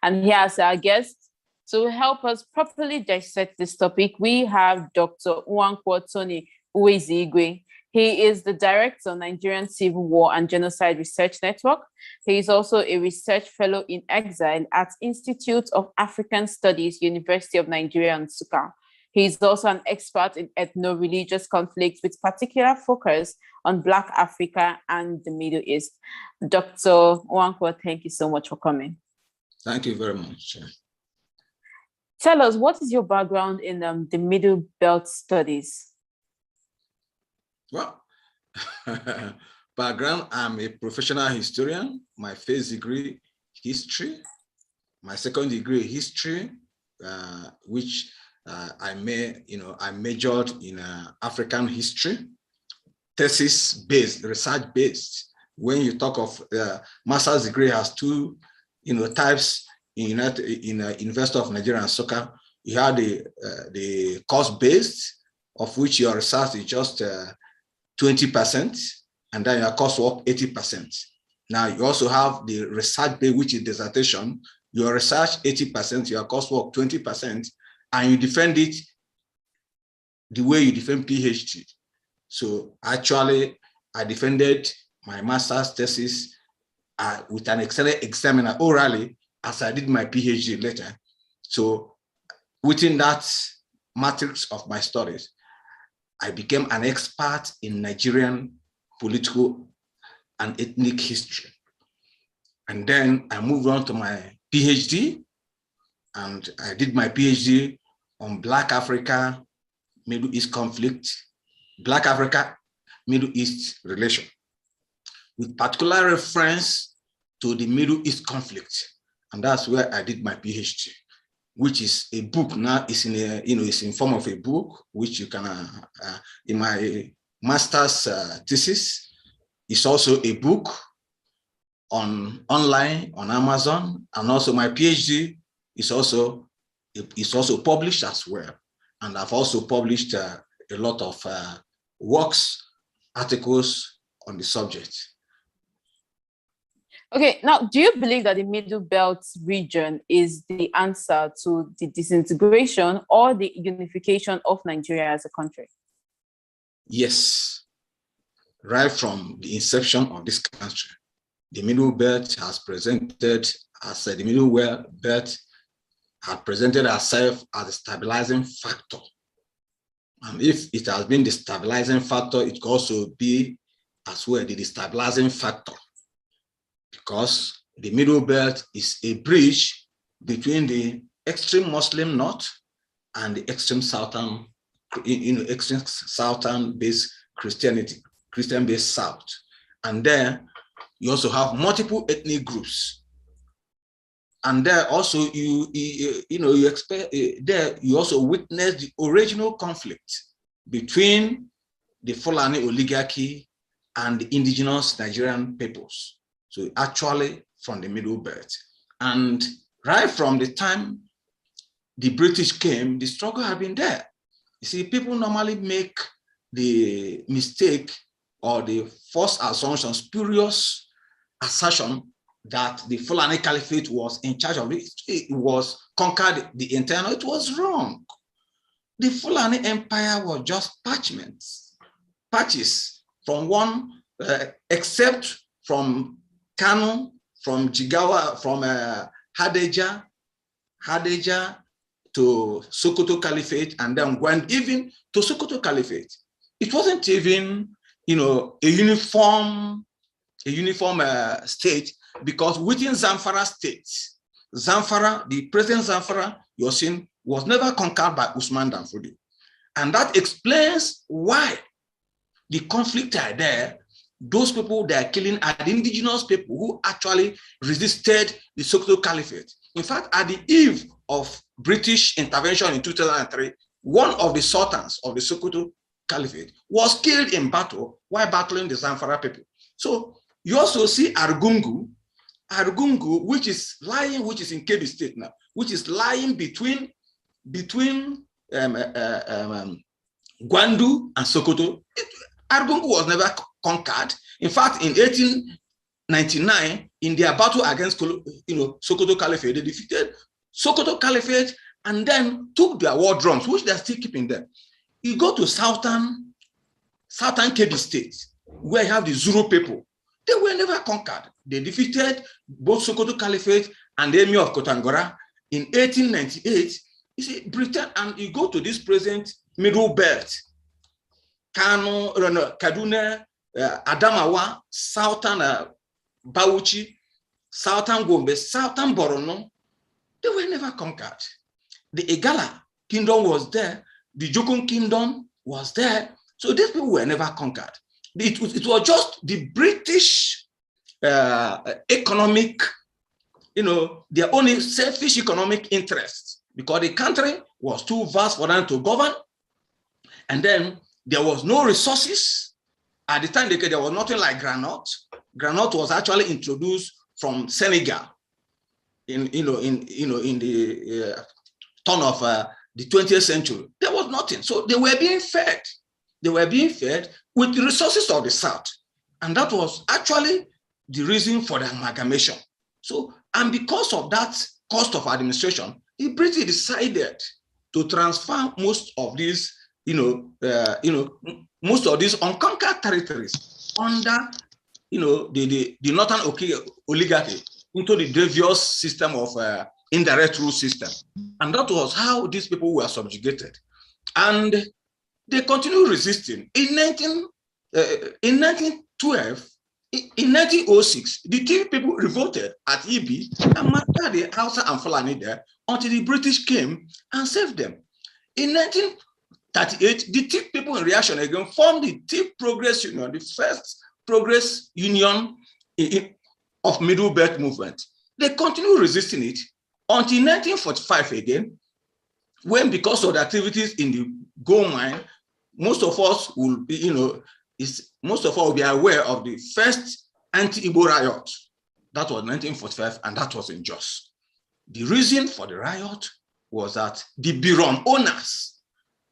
And here as our guest, to help us properly dissect this topic, we have Dr. Quartoni Nwaezeigwe. He is the director of Nigerian Civil War and Genocide Research Network. He is also a research fellow in exile at Institute of African Studies, University of Nigeria, Nsukka. He is also an expert in ethno-religious conflict with particular focus on Black Africa and the Middle East. Dr. Nwankwo, thank you so much for coming. Thank you very much. Tell us, what is your background in the Middle Belt studies? Well, background, I'm a professional historian. My first degree, history. My second degree, history, which I majored in African history, thesis-based, research-based. When you talk of master's degree, has two, types in University of Nigeria and Nsukka. You have the course-based, of which your research is just 20%, and then your coursework 80%. Now you also have the research-based, which is dissertation. Your research 80%, your coursework 20%, and you defend it the way you defend PhD. So actually, I defended my master's thesis with an excellent examiner orally, as I did my PhD later. So within that matrix of my studies, I became an expert in Nigerian political and ethnic history. And then I moved on to my PhD, and I did my PhD on Black Africa, Middle East conflict, Black Africa, Middle East relation, with particular reference to the Middle East conflict. And that's where I did my PhD, which is a book now. It's in a, it's in form of a book, which you can, in my master's thesis, it's also a book online on Amazon, and also my PhD is also published as well. And I've also published a lot of works, articles on the subject. Okay, now, do you believe that the Middle Belt region is the answer to the disintegration or the unification of Nigeria as a country? Yes. Right from the inception of this country, the Middle Belt has presented as the Middle Belt had presented herself as a stabilizing factor. And if it has been the stabilizing factor, it could also be as well the destabilizing factor, because the Middle Belt is a bridge between the extreme Muslim North and the extreme Southern, extreme Southern-based Christian-based South. And there you also have multiple ethnic groups. And there also you also witness the original conflict between the Fulani oligarchy and the indigenous Nigerian peoples. So actually from the Middle Belt. And right from the time the British came, the struggle had been there. You see, people normally make the mistake or the false assumption, spurious assertion that the Fulani Caliphate was in charge of it. It was conquered the entire. It was wrong. The Fulani Empire was just patches from one, except from Kano, from Jigawa, from Hadeja to Sokoto Caliphate, and then went even to Sokoto Caliphate. It wasn't even, a uniform state, because within Zamfara state, the present Zamfara, you're seeing, was never conquered by Usman Danfodio. And that explains why the conflict are there. Those people they are killing are the indigenous people who actually resisted the Sokoto Caliphate. In fact, at the eve of British intervention in 2003, one of the sultans of the Sokoto Caliphate was killed in battle while battling the Zamfara people. So you also see Argungu, which is in Kebbi State now, which is lying between Gwandu and Sokoto. Argungu was never conquered. In fact, in 99, in their battle against Sokoto Caliphate, they defeated Sokoto Caliphate and then took their war drums, which they're still keeping there. You go to southern Kebbi State, where you have the Zulu people. They were never conquered. They defeated both Sokoto Caliphate and the Emir of Kotangora in 1898. You see, Britain, and you go to this present Middle Belt, Kano, Kaduna, Adamawa, southern Bauchi, southern Gombe, southern Borno, they were never conquered. The Igala kingdom was there. The Jokun kingdom was there. So these people were never conquered. It was just the British economic, their own selfish economic interests, because the country was too vast for them to govern. And then there was no resources. At the time, there was nothing like granite. Granite was actually introduced from Senegal in the turn of the 20th century. There was nothing. So they were being fed. They were being fed with the resources of the South. And that was actually the reason for the amalgamation. So, and because of that cost of administration, the British decided to transfer most of these, most of these unconquered territories under, the Northern oligarchy into the devious system of indirect rule system. And that was how these people were subjugated. And they continued resisting. In 1912, in 1906, the Tiv people revolted at Ibi and massacred the Hausa and Fulani there until the British came and saved them. In 1938, the Tiv people in reaction again formed the Tiv Progress Union, the first progress union of Middle Belt movement. They continued resisting it until 1945 again, when, because of the activities in the gold mine, most of us will be, will be aware of the first anti-Igbo riot. That was 1945, and that was in Jos. The reason for the riot was that the Birom owners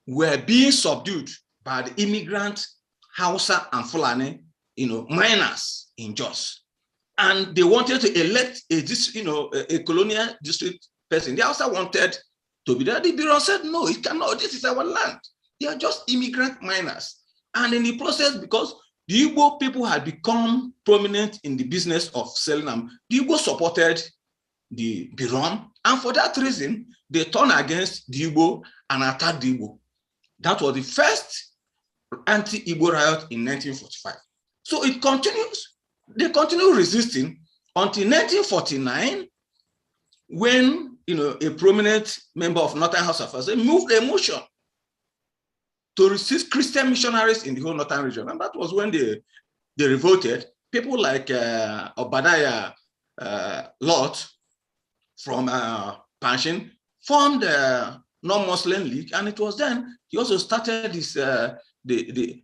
were being subdued by the immigrant Hausa and Fulani, miners in Jos. And they wanted to elect a colonial district person. The Hausa wanted to be there. The Birom said, no, it cannot. This is our land. They are just immigrant miners. And in the process, because the Igbo people had become prominent in the business of selling them, the Igbo supported the Birom. And for that reason, they turned against the Igbo and attacked the Igbo. That was the first anti-Igbo riot in 1945. So it continues. They continue resisting until 1949, when a prominent member of Northern House of Affairs moved a motion to resist Christian missionaries in the whole northern region. And that was when they revolted. People like Obadiah Lot from Panshin formed the Non-Muslim League, and it was then he also started this the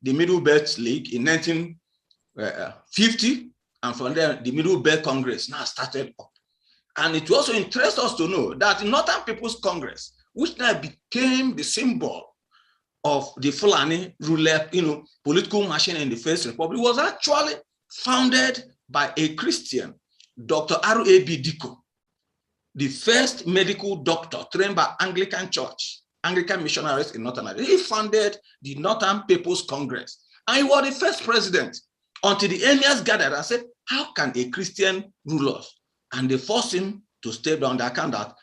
Middle Belt League in 1950, and from there the Middle Belt Congress now started up. And it also interests us to know that the Northern People's Congress, which now became the symbol of the Fulani ruler, political machine in the First Republic, was actually founded by a Christian, Dr. R.A.B. Diko, the first medical doctor trained by Anglican Church, Anglican missionaries in Northern Nigeria. He founded the Northern People's Congress, and he was the first president until the emirs gathered and said, how can a Christian rule us? And they forced him to step down the account that,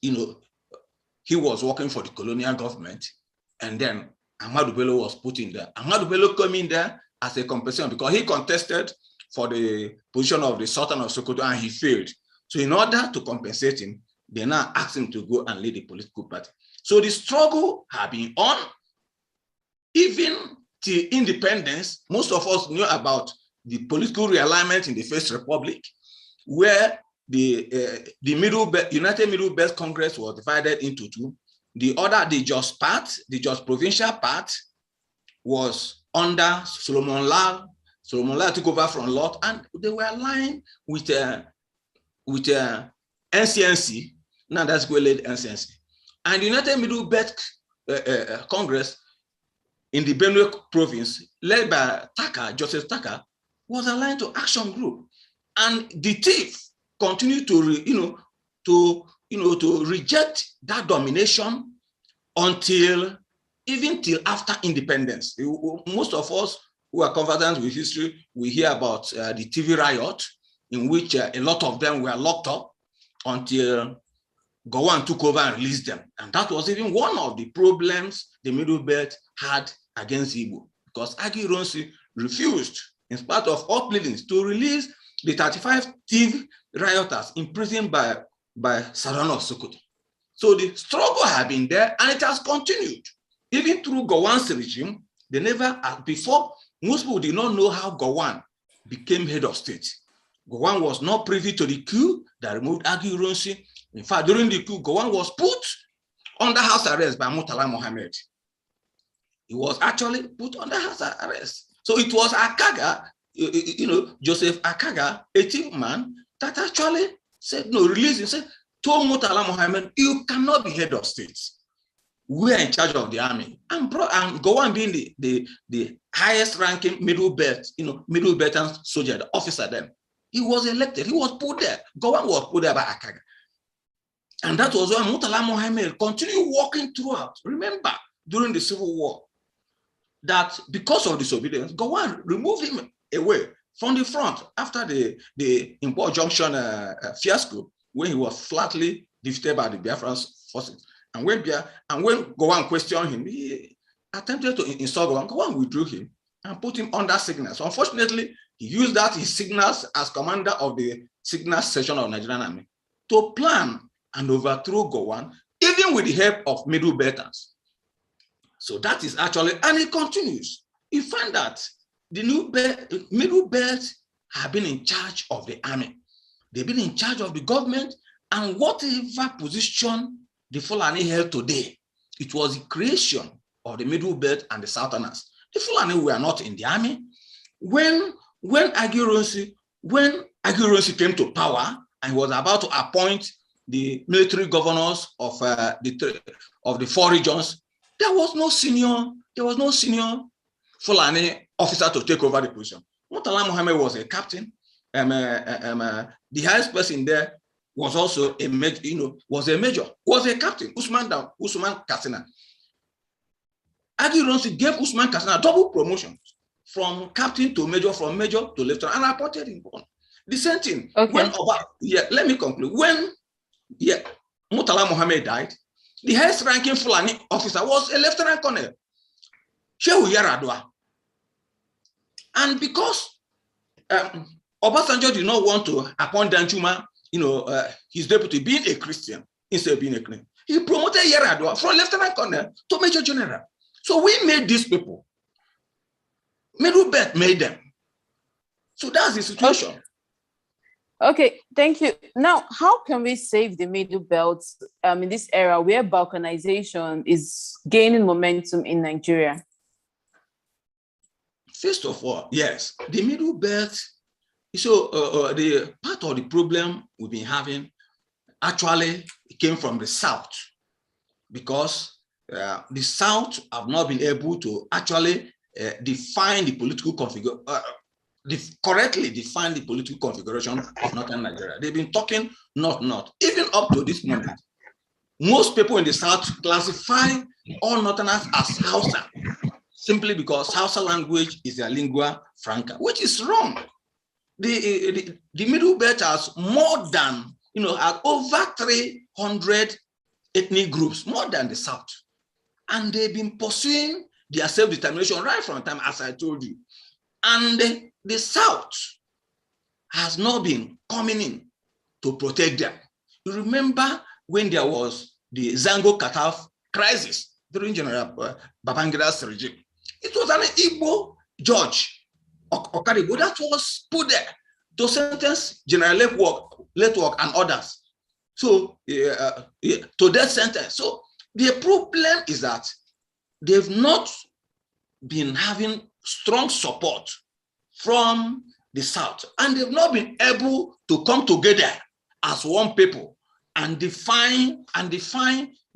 he was working for the colonial government. And then Ahmadu Bello was put in there. Ahmadu Bello came in there as a compensation because he contested for the position of the Sultan of Sokoto and he failed. So in order to compensate him, they now asked him to go and lead the political party. So the struggle had been on. Even till independence, most of us knew about the political realignment in the First Republic, where the United Middle Belt Congress was divided into two. The other, the Jos part, the Jos provincial part, was under Solomon Lal. Solomon Lal took over from Lot, and they were aligned with NCNC. Now that's Gweled NCNC. And the United Middle Belt Congress in the Benue province, led by Taka, Joseph Taka, was aligned to Action Group. And the thief continued to, to reject that domination until even till after independence. Most of us who are conversant with history, we hear about the TV riot, in which a lot of them were locked up until Gowon took over and released them. And that was even one of the problems the Middle Belt had against Igbo, because Aguiyi-Ironsi refused, in spite of all pleadings, to release the 35 thief rioters imprisoned by Sardauna of Sokoto. So the struggle had been there, and it has continued. Even through Gowon's regime, they never, before, most people did not know how Gowon became head of state. Gowon was not privy to the coup that removed Aguiyi-Ironsi. In fact, during the coup, Gowon was put under house arrest by Murtala Mohammed. He was actually put under house arrest. So it was Akaga, Joseph Akaga, a thief man, that actually said, no, release him, said, told Murtala Mohammed, you cannot be head of state. We are in charge of the army. And Gowon being the highest ranking middle belt, middle Beltan soldier, the officer then, he was elected, he was put there. Gowon was put there by Akaga. And that was why Murtala Mohammed continued working throughout. Remember, during the Civil War, that because of disobedience, Gowon removed him away from the front after the Import Junction fiasco, when he was flatly defeated by the Biafran forces. And when Gowon questioned him, he attempted to insult Gowon. Gowon withdrew him and put him under signals. So unfortunately, he used his signals as commander of the signals section of Nigerian Army to plan and overthrow Gowon, even with the help of Middle Beltans. So that is actually, and it continues. You find that the Middle Belt have been in charge of the army. They've been in charge of the government, and whatever position the Fulani held today, it was the creation of the Middle Belt and the Southerners. The Fulani were not in the army. When Aguiyi-Ironsi came to power and was about to appoint the military governors of the 4 regions, there was no senior Fulani officer to take over the position. Murtala Mohammed was a captain. The highest person there was also a major, was a captain, Usman Katsina. Aguiyi-Ironsi gave Usman Katsina double promotions, from captain to major, from major to lieutenant, and appointed him on. The same thing. Okay. Let me conclude. When Murtala Mohammed died, the highest ranking Fulani officer was a Lieutenant Colonel, Shehu Yaradua. And because Obasanjo did not want to appoint Danjuma, his deputy, being a Christian instead of being a Christian, he promoted Yaradua from Lieutenant Colonel to Major General. So we made these people. Middle Belt made them. So that's the situation. Okay, thank you. Now, how can we save the Middle Belt in this era where balkanization is gaining momentum in Nigeria? First of all, yes, the Middle Belt. So the part of the problem we've been having actually came from the South, because the South have not been able to actually define the political configuration. Correctly define the political configuration of Northern Nigeria. They've been talking North. Even up to this moment, most people in the South classify all Northerners as Hausa, simply because Hausa language is their lingua franca, which is wrong. The Middle Belt has more than, has over 300 ethnic groups, more than the South. And they've been pursuing their self-determination right from time, as I told you. And the South has not been coming in to protect them. You remember when there was the Zango-Kataf crisis during General Babangida's regime? It was an Igbo judge, Okaribo, that was put there to sentence General Letwork and others. So to death sentence. So the problem is that they've not been having strong support from the South, and they've not been able to come together as one people and define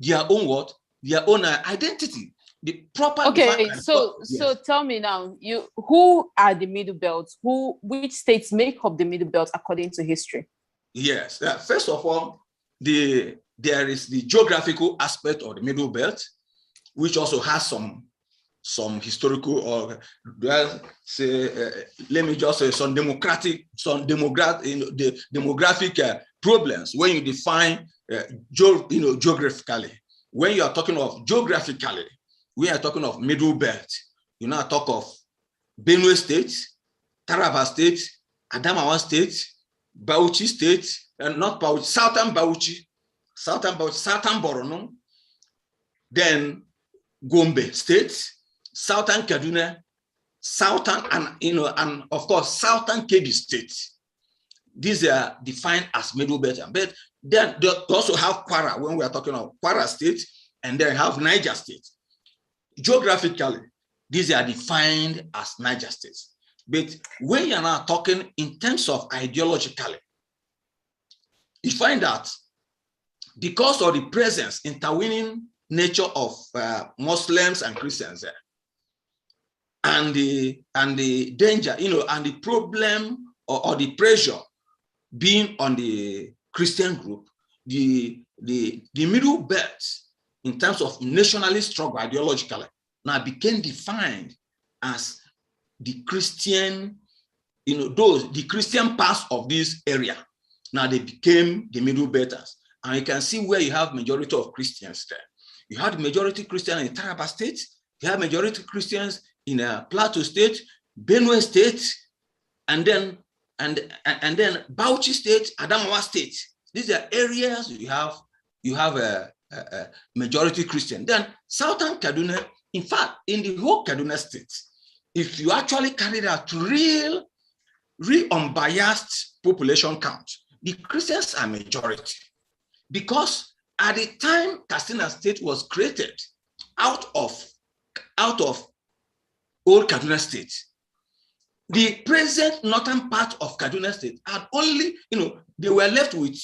their own identity. the proper. Okay, so tell me now, who are the Middle Belts? Which states make up the Middle Belt according to history? Yes, first of all, there is the geographical aspect of the Middle Belt, which also has some historical, or let me just say some demographic problems when you define geographically. When you are talking of geographically, we are talking of Middle Belt. You now talk of Benue State, Taraba State, Adamawa State, Bauchi State, and not Bauchi, Southern Borno, then Gombe State, Southern Kaduna, Southern, and of course Southern Kebbi State. These are defined as Middle Belt. But then they also have Kwara when we are talking of Kwara State, and then have Niger State. Geographically, these are defined as Niger states. But when you're now talking in terms of ideologically, you find that because of the presence, intervening nature of Muslims and Christians there, and the danger, and the problem or the pressure being on the Christian group, the Middle Belt, in terms of nationalist struggle ideologically, now became defined as the Christian, the Christian parts of this area. Now they became the Middle Belters. And you can see where you have majority of Christians there. You had majority Christians in Taraba State, you have majority Christians in Plateau State, Benue State, and then Bauchi State, Adamawa State. These are areas you have a majority Christian. Then Southern Kaduna, in fact, in the whole Kaduna State, if you actually carried out real unbiased population count, the Christians are majority. Because at the time Katsina State was created out of old Kaduna State, the present northern part of Kaduna State had only, they were left with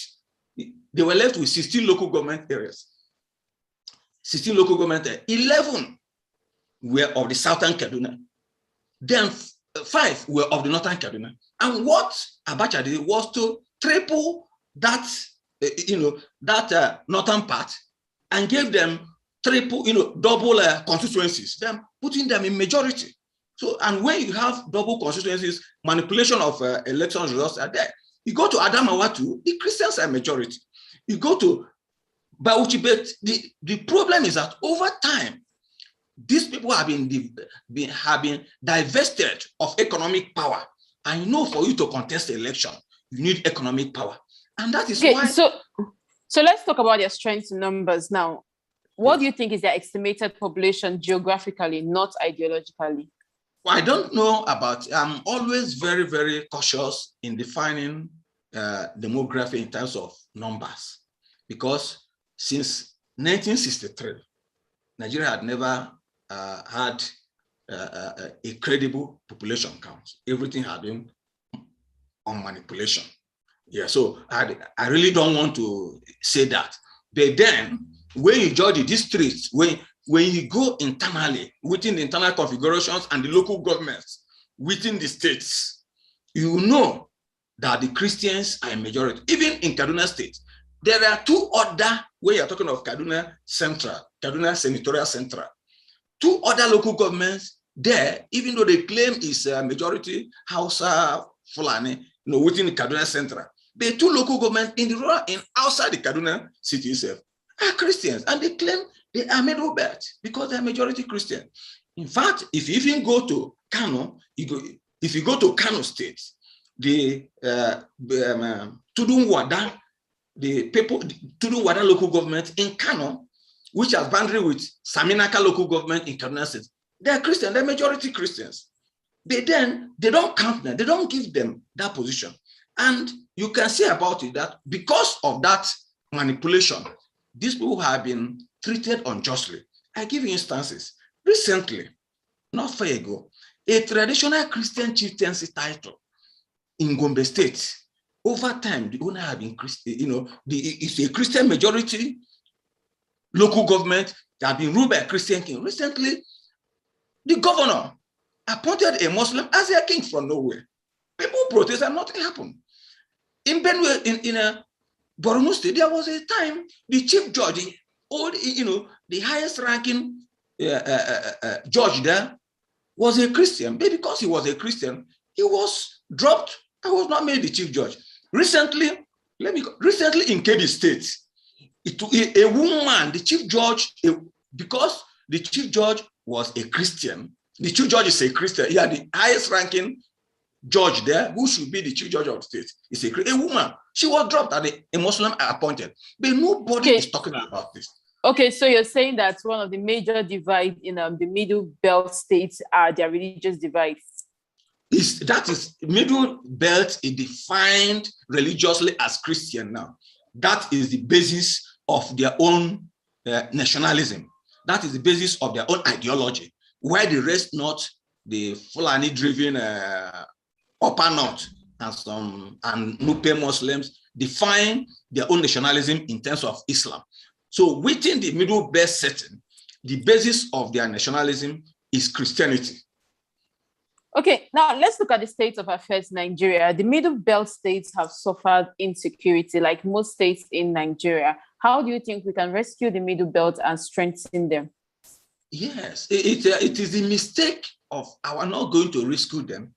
16 local government areas. 16 local government areas. 11 were of the southern Kaduna. Then 5 were of the northern Kaduna. And what Abacha did was to triple that, northern part, and gave them double constituencies, then putting them in majority. So, and when you have double constituencies, manipulation of election results are there. You go to Adamawa too, the Christians are majority. You go to Bauchi, but the problem is that over time, these people have been divested of economic power. And for you to contest the election, you need economic power. And that is why. So let's talk about their strength in numbers now. What do you think is their estimated population geographically, not ideologically? Well, I don't know I'm always very, very cautious in defining demography in terms of numbers, because since 1963, Nigeria had never had a credible population count. Everything had been on manipulation. Yeah, so I really don't want to say that. But then, when you judge the districts, when you go internally, within the internal configurations and the local governments, within the states, you know that the Christians are a majority. Even in Kaduna State, there are 2 other, when you're talking of Kaduna Central, Kaduna Senatorial Central, 2 other local governments there, even though they claim is a majority Hausa, Fulani, within the Kaduna Central, the 2 local governments in outside the Kaduna city itself are Christians, and they claim they are Middle Belt because they are majority Christian. In fact, if you even go to Kano, if you go to Kano State, the Tudunwada, Tudunwada local government in Kano, which has boundary with Saminaka local government in Kaduna State, they are Christian, they're majority Christians. They don't count them, they don't give them that position. And you can say about it that because of that manipulation, these people have been treated unjustly. I give you instances. Recently, not far ago, a traditional Christian chieftaincy title in Gombe State, over time, the owner have been Christian, it's a Christian majority local government They have been ruled by a Christian king. Recently, the governor appointed a Muslim as their king from nowhere. People protested and nothing happened. In Benue, in a Borno State, there was a time the chief judge, the highest ranking judge there was a Christian. But because he was a Christian, he was dropped and was not made the chief judge. Recently in Kebbi State, a woman, the chief judge, because the chief judge was a Christian, the chief judge is a Christian. He had the highest ranking judge there, who should be the chief judge of the state, is a woman. She was dropped and a Muslim appointed. But nobody is talking about this. Okay, so you're saying that one of the major divides in the Middle Belt states are their religious divides. That is, Middle Belt is defined religiously as Christian now. That is the basis of their own nationalism. That is the basis of their own ideology. Why the rest not the Fulani-driven upper north and Nupe Muslims define their own nationalism in terms of Islam. So within the Middle Belt setting, the basis of their nationalism is Christianity. Okay, now let's look at the state of affairs in Nigeria. The Middle Belt states have suffered insecurity like most states in Nigeria. How do you think we can rescue the Middle Belt and strengthen them? Yes, it is the mistake of our not going to rescue them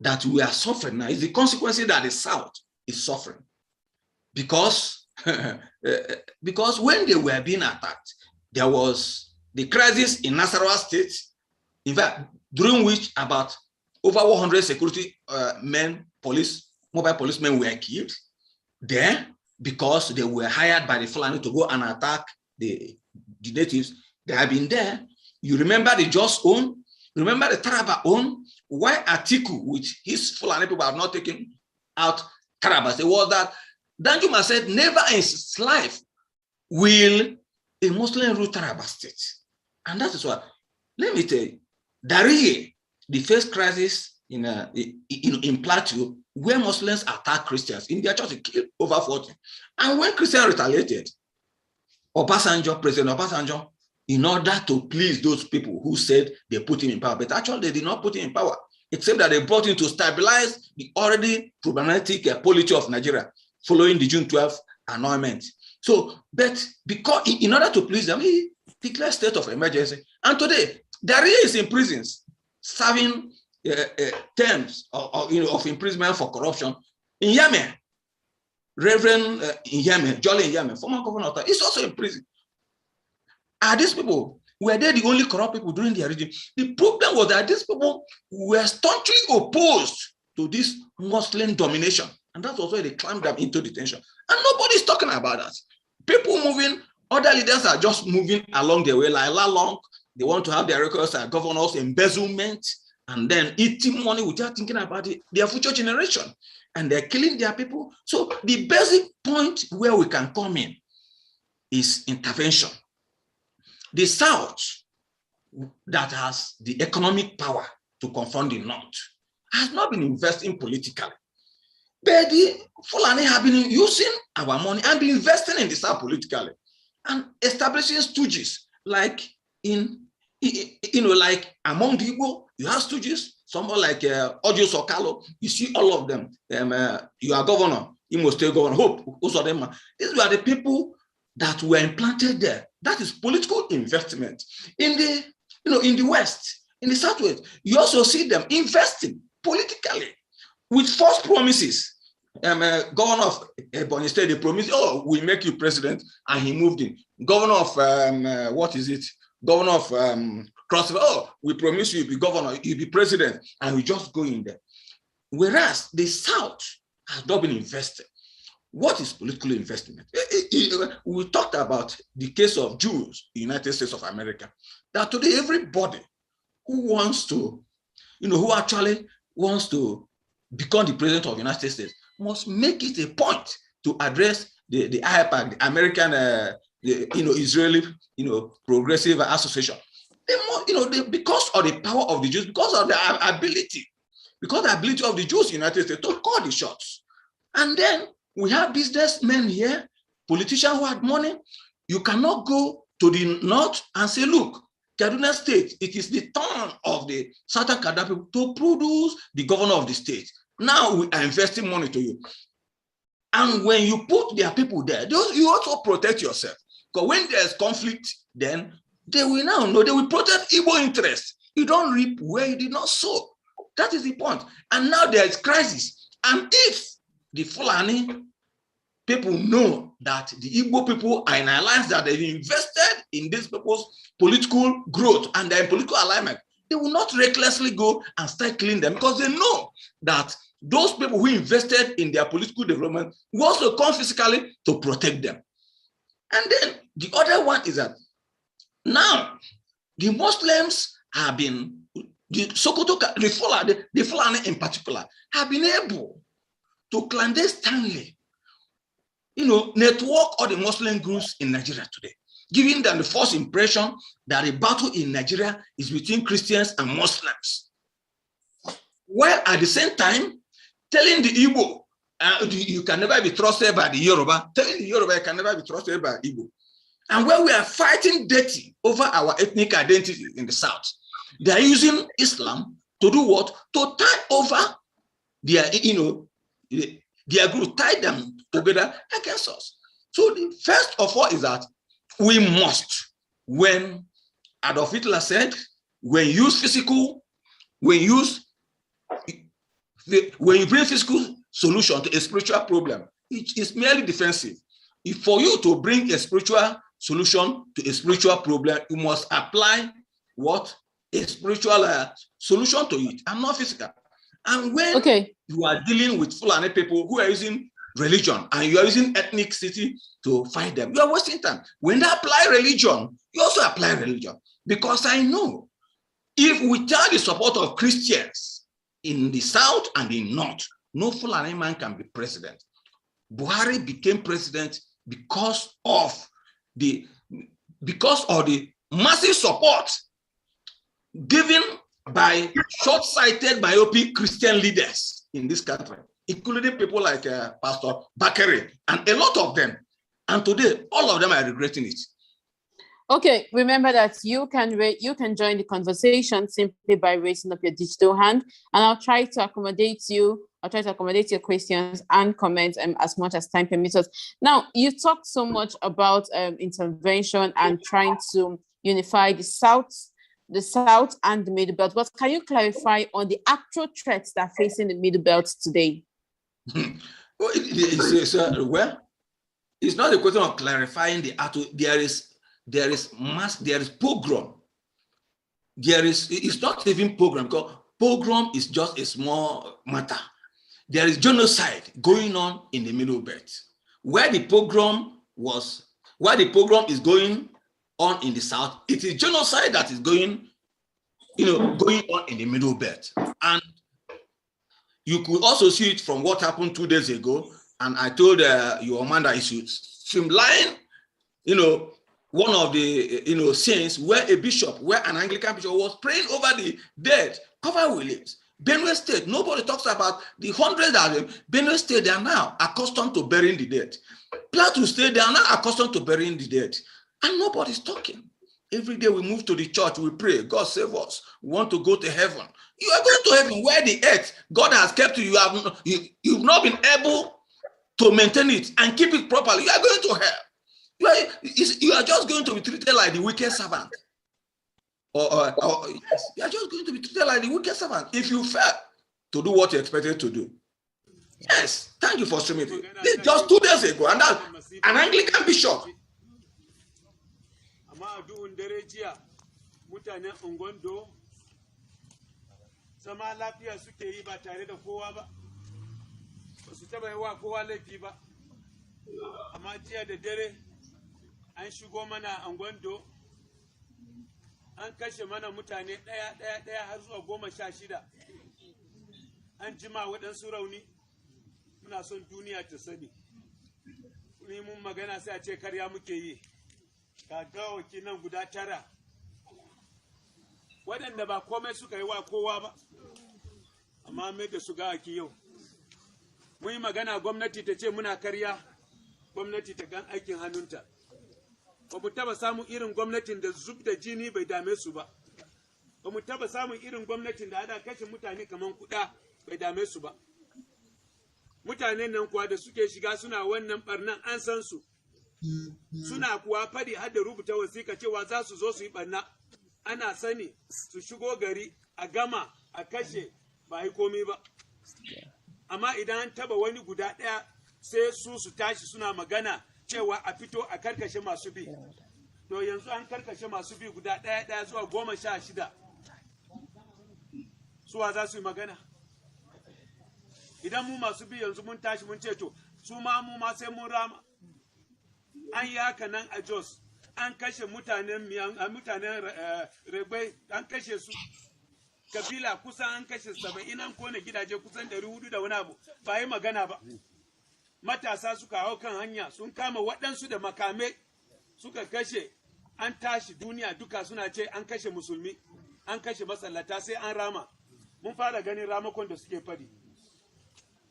that we are suffering now. It's the consequences that the South is suffering. Because when they were being attacked, there was the crisis in Nasarawa State, in fact, during which about over 100 security mobile policemen were killed there because they were hired by the Fulani to go and attack the natives. They have been there. You remember the Jos own, remember the Taraba own, why Atiku, which his Fulani people have not taken out Taraba. It was that Danjuma said, never in his life will a Muslim rule Taraba State. And that is what, let me tell you, Darie, the first crisis in Plateau, where Muslims attacked Christians, in their church, they killed over 40. And when Christians retaliated, President Obasanjo, in order to please those people who said they put him in power, but actually they did not put him in power, except that they brought him to stabilize the already problematic polity of Nigeria following the June 12th annulment. So, but because in order to please them, he declared state of emergency. And today, Darie is in prisons, serving terms of imprisonment for corruption. In Yemen, Reverend in Yemen, Jolly in Yemen, former governor, is also in prison. Are these people, were they the only corrupt people during their regime? The problem was that these people were staunchly opposed to this Muslim domination. And that's also why they climbed them into detention. And nobody's talking about that. People moving, other leaders are just moving along their way, like Lalong. They want to have their records as governors, embezzlement, and then eating money without thinking about their future generation. And they're killing their people. So the basic point where we can come in is intervention. The South, that has the economic power to confront the North, has not been investing politically. But the Fulani have been using our money and been investing in the South politically and establishing stooges like like among the Igbo, you have stooges, someone like Ojo Sokalo, you see all of them. You are governor, Imo State Governor, Hope, Usodema. These were the people that were implanted there. That is political investment. In the West, in the Southwest, you also see them investing politically with false promises. Governor of Ebonyi State, they promised, oh, we make you president, and he moved in. Governor of, Governor of Cross River, oh, we promise you, you'll be governor, you'll be president, and we just go in there. Whereas the South has not been invested. What is political investment? We talked about the case of Jews in the United States of America. That today, everybody who wants to, who actually wants to become the president of the United States must make it a point to address the IPAC, the American, Israeli, Progressive Association. They must, because of the power of the Jews, because of the ability of the Jews in the United States to call the shots. And then we have businessmen here, politicians who had money. You cannot go to the north and say, look, Kaduna State, it is the turn of the Southern Kaduna people to produce the governor of the state. Now we are investing money to you. And when you put their people there, you also protect yourself. Because when there's conflict, then they will now know they will protect Igbo interests. You don't reap where you did not sow. That is the point. And now there is crisis. And if the Fulani people know that the Igbo people are in alliance, that they've invested in these people's political growth and their political alignment, they will not recklessly go and start killing them, because they know that those people who invested in their political development will also come physically to protect them. And then the other one is that now the Muslims have been, the Sokoto, the Fulani in particular, have been able to clandestinely, network all the Muslim groups in Nigeria today, giving them the false impression that the battle in Nigeria is between Christians and Muslims. While at the same time, telling the Igbo, you can never be trusted by the Yoruba, telling the Yoruba you can never be trusted by Igbo. And when we are fighting dirty over our ethnic identity in the South, they are using Islam to do what? To tie over their, their group, tie them together against us. So the first of all is that we must, when Adolf Hitler said, when you bring physical solution to a spiritual problem, it is merely defensive. If for you to bring a spiritual solution to a spiritual problem, you must apply what? A spiritual solution to it, and not physical. And when you are dealing with Fulani people who are using religion and you are using ethnicity to fight them, you are wasting time. When they apply religion, you also apply religion. Because I know if without the support of Christians in the South and the North, no Fulani man can be president. Buhari became president because of the massive support given by short-sighted, myopic Christian leaders in this country, including people like Pastor Bakari and a lot of them. And today, all of them are regretting it. Okay, remember that you can join the conversation simply by raising up your digital hand, and I'll try to accommodate you. I'll try to accommodate your questions and comments as much as time permits us. Now, you talked so much about intervention and trying to unify the South and the Middle Belt. But can you clarify on the actual threats that are facing the Middle Belt today? Well, it's not a question of clarifying the actual. There is pogrom. It's not even pogrom, because pogrom is just a small matter. There is genocide going on in the Middle Belt. Where the pogrom is going on in the South, it is genocide that is going on in the Middle Belt. And you could also see it from what happened 2 days ago. And I told your man that he should streamline, one of the scenes where an Anglican bishop was praying over the dead, covered with leaves. Benue State, nobody talks about the hundreds of them. Benue State, they are now accustomed to burying the dead. Plateau State, they are now accustomed to burying the dead. And nobody's talking. Every day we move to the church, we pray, God save us. We want to go to heaven. You are going to heaven where the earth God has kept you. You've not been able to maintain it and keep it properly. You are going to hell. You are just going to be treated like the wicked servant. Yes, you are just going to be treated like the wicked servant if you fail to do what you expected to do. Yes, thank you for streaming it. This just 2 days ago, and that's an Anglican bishop. An shigo mana Angondo, an kashe mana mutane ɗaya har zuwa 16. An jima waɗansu rauni, muna son duniya ta sani. Ni mun magana sai a ce karya muke yi. Ga gawaki nan guda 9. Waɗanda ba komai suka yi wa kowa ba, amma mai da su gawaki yau. Mun yi magana gwamnati ta ce muna karya, gwamnati ta gan aikin hannunta. ba mu taba samun irin gwamnatin da zub da jini bai dame su ba. Ba mu taba samun irin gwamnatin da ana kashe mutane kaman kuɗa bai dame su ba. Mutanen nan kuwa da suke shiga suna wannan barnan an san su. Suna kuwa fadi har da rubuta wasiƙa cewa za su zo su yi barna. Ana sani su shigo gari a gama a kashe ba yi komai ba. Amma idan an taba wani guda ɗaya sai su tashi suna magana cewa a fito a karkashe masu bi. To yanzu an karkashe masu bi guda ɗaya zuwa 16. Suwa za su yi magana? Idan mu masu bi yanzu mun tashi mun ce to su ma mu ma sai mun rama. An yi haka nan a Jos, an kashe mutanen Regbe, an kashe su. Kabila kusan an kashe 70, an kone gidaje kusan 400 da wani abu, ba yi magana ba. Matasa suka hau kan hanya sun kama waɗansu da makame suka kashe, an tashi duniya duka suna ce an kashe musulmi, an kashe masallata sai an rama. Mun fara ganin ramakon da suke fadi.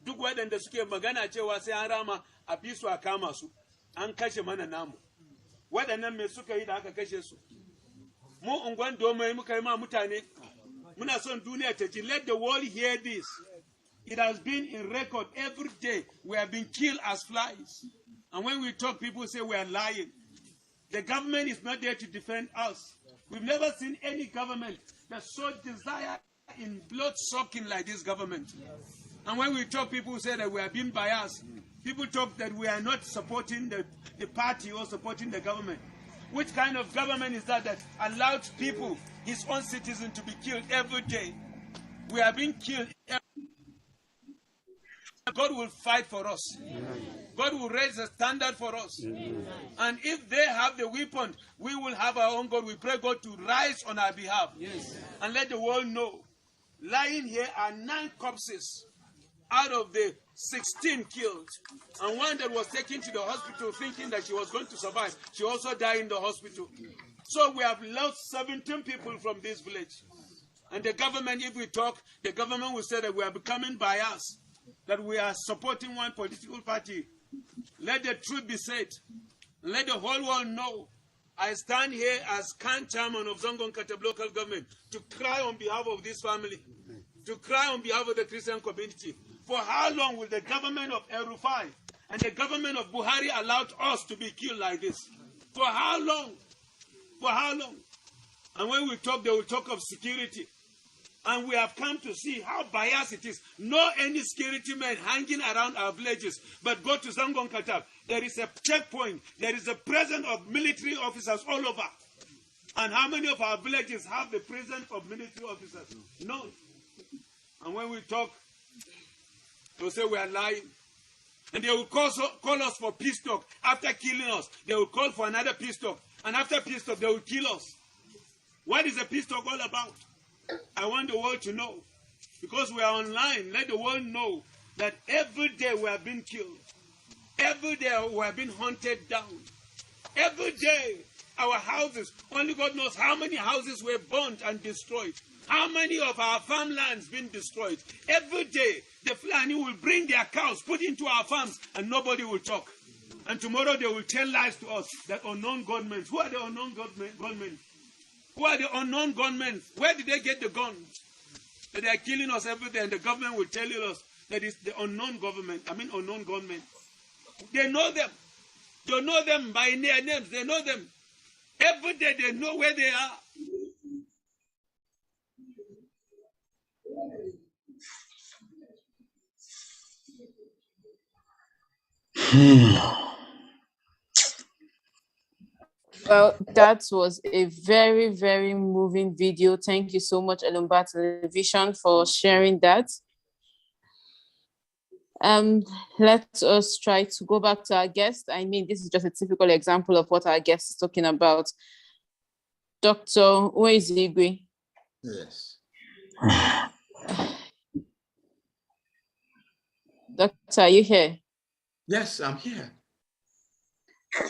Duk waɗanda suke magana cewa sai an rama a bi su a kama su, an kashe mana namu. Waɗannan me suka yi da aka kashe su? Mu unguwan domai muka yi ma mutane, muna son duniya ta ji, let the world hear this. It has been in record every day. We have been killed as flies. And when we talk, people say we are lying. The government is not there to defend us. We've never seen any government that so desire in blood sucking like this government. And when we talk, people say that we are being biased. People talk that we are not supporting the party or supporting the government. Which kind of government is that allows people, his own citizens, to be killed every day? We are being killed. God will fight for us. God will raise a standard for us. And if they have the weapon, we will have our own God. We pray God to rise on our behalf. And let the world know. Lying here are 9 corpses out of the 16 killed. And one that was taken to the hospital thinking that she was going to survive. She also died in the hospital. So we have lost 17 people from this village. And the government, if we talk, the government will say that we are becoming biased, that we are supporting one political party. Let the truth be said. Let the whole world know. I stand here as Khan chairman of Zongon Katab local government to cry on behalf of this family, to cry on behalf of the Christian community. For how long will the government of El Rufai and the government of Buhari allow us to be killed like this? For how long? For how long? And when we talk, they will talk of security. And we have come to see how biased it is. No any security men hanging around our villages, but go to Zangon Katab. There is a checkpoint. There is a presence of military officers all over. And how many of our villages have the presence of military officers? None. And when we talk, they'll say we are lying. And they will call us for peace talk. After killing us, they will call for another peace talk. And after peace talk, they will kill us. What is a peace talk all about? I want the world to know. Because we are online, let the world know that every day we have been killed. Every day we have been hunted down. Every day our houses, only God knows how many houses were burnt and destroyed. How many of our farmlands been destroyed? Every day the Fulani will bring their cows, put into our farms, and nobody will talk. And tomorrow they will tell lies to us that unknown gunmen. Who are the unknown gunmen? Who are the unknown gunmen? Where did they get the guns? That they are killing us every day, and the government will tell us that it's the unknown government. Unknown gunmen. They know them. They know them by their names. They know them. Every day they know where they are. Well, that was a very, very moving video. Thank you so much, Elumba Television, for sharing that. Let us try to go back to our guest. I mean, this is just a typical example of what our guest is talking about. Dr. Nwaezeigwe. Yes. Doctor, are you here? Yes, I'm here.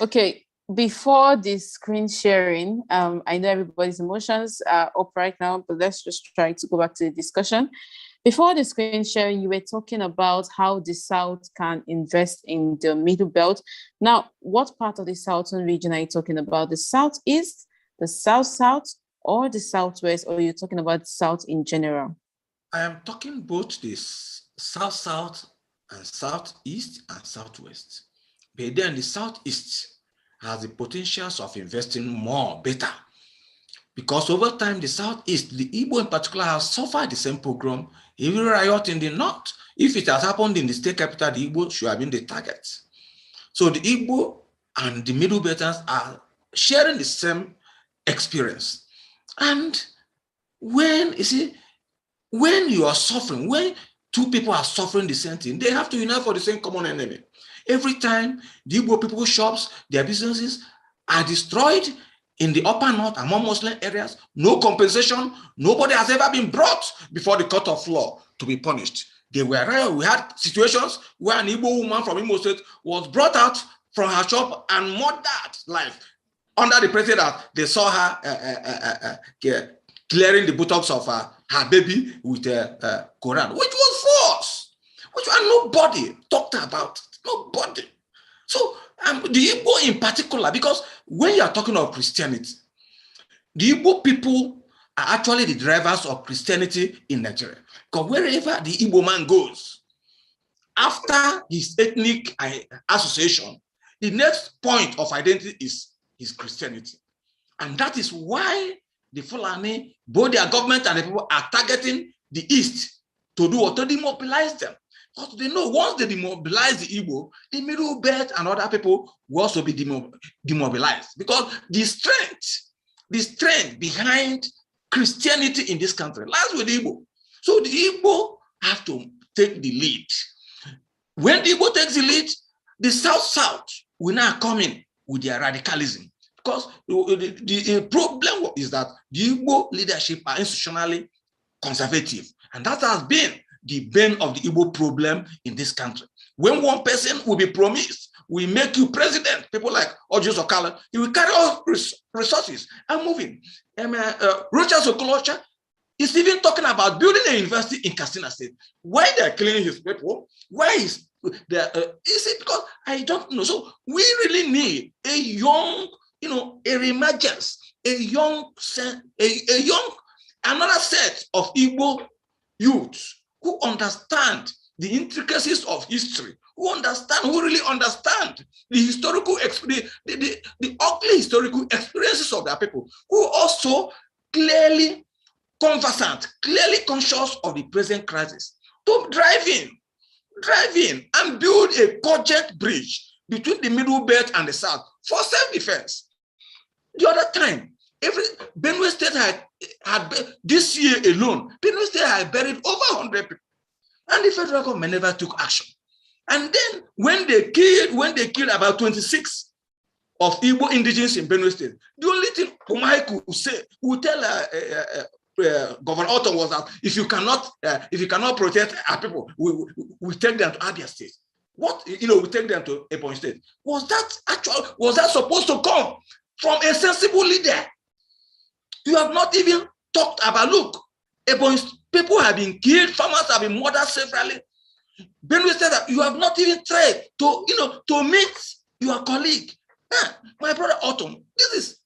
Okay. Before the screen sharing, I know everybody's emotions are up right now, but let's just try to go back to the discussion. Before the screen sharing, you were talking about how the South can invest in the Middle Belt. Now, what part of the Southern region are you talking about? The Southeast, the South-South, or the Southwest, or you're talking about the South in general? I am talking both the South-South and Southeast and Southwest. But then the Southeast has the potentials of investing more, better. Because over time, the Southeast, the Igbo in particular, has suffered the same pogrom, even riot in the North. If it has happened in the state capital, the Igbo should have been the target. So the Igbo and the Middle Belters are sharing the same experience. And when you are suffering, when two people are suffering the same thing, they have to unite for the same common enemy. Every time the Igbo people's shops, their businesses are destroyed in the upper north, among Muslim areas, no compensation, nobody has ever been brought before the court of law to be punished. We had situations where an Igbo woman from Imo State was brought out from her shop and murdered life under the pretext that they saw her clearing the buttocks of her baby with a Quran, which was false, and nobody talked about it, nobody. So the Igbo in particular, because when you are talking of Christianity, the Igbo people are actually the drivers of Christianity in Nigeria. Because wherever the Igbo man goes, after his ethnic association, the next point of identity is his Christianity. And that is why the Fulani, both their government and the people, are targeting the East to do what? To demobilize them. Because they know once they demobilize the Igbo, the Middle Belt and other people will also be demobilized. Because the strength behind Christianity in this country lies with the Igbo. So the Igbo have to take the lead. When the Igbo takes the lead, the South will now come in with their radicalism. Because the problem is that the Igbo leadership are institutionally conservative. And that has been the bane of the Igbo problem in this country. When one person will be promised, we make you president, people like Ojo Sokala, he will carry all resources and moving. Rocha Sokolocha is even talking about building a university in Katsina State. Why they're killing his people? Why is there? Is it because I don't know? So we really need a young, a reemergence, another set of Igbo youths who understand the intricacies of history, who really understand the historical the ugly historical experiences of their people, who also clearly conversant, clearly conscious of the present crisis, to drive in and build a cogent bridge between the Middle Belt and the South for self-defense. The other time, Benue State had this year alone, Benue State had buried over 100 people, and the federal government never took action. And then when they killed about 26 of Igbo indigenous in Benue State, the only thing Umaiku would tell Governor Otto was that if you cannot protect our people, we take them to Abia State. We take them to Ebonyi State. Was that supposed to come from a sensible leader? You have not even talked about, look, Ebonyi people have been killed, farmers have been murdered severally. Benue said that you have not even tried to meet your colleague. My brother Autumn, this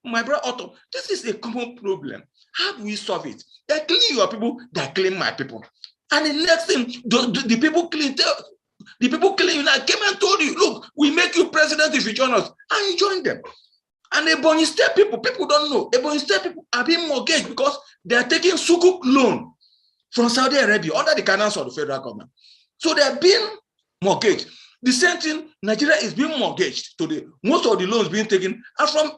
is a common problem. How do we solve it? They're killing your people, they're killing my people. And the next thing, the people killing you now came and told you, look, we make you president if you join us. And you join them. And Ebonyi State people don't know. Ebonyi State people are being mortgaged because they are taking Sukuk loan from Saudi Arabia under the guidance of the federal government. So they are being mortgaged. The same thing, Nigeria is being mortgaged today. Most of the loans being taken are from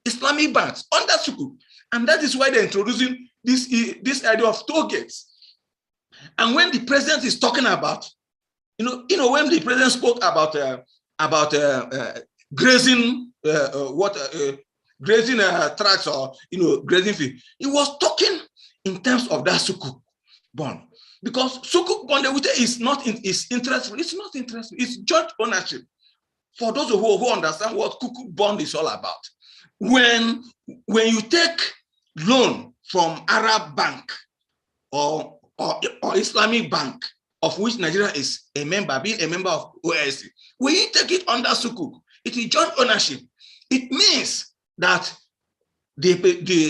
Islamic banks under Sukuk. And that is why they're introducing this idea of toll gates. And when the president is talking about, when the president spoke about grazing grazing tracts or grazing field, he was talking in terms of that Sukuk bond, because Sukuk bond is not interest free. It's not interest free. It's joint ownership. For those who understand what Sukuk bond is all about, when you take loan from Arab bank or or Islamic bank, of which Nigeria is a member, being a member of OSC, we take it under Sukuk. It is joint ownership. It means that the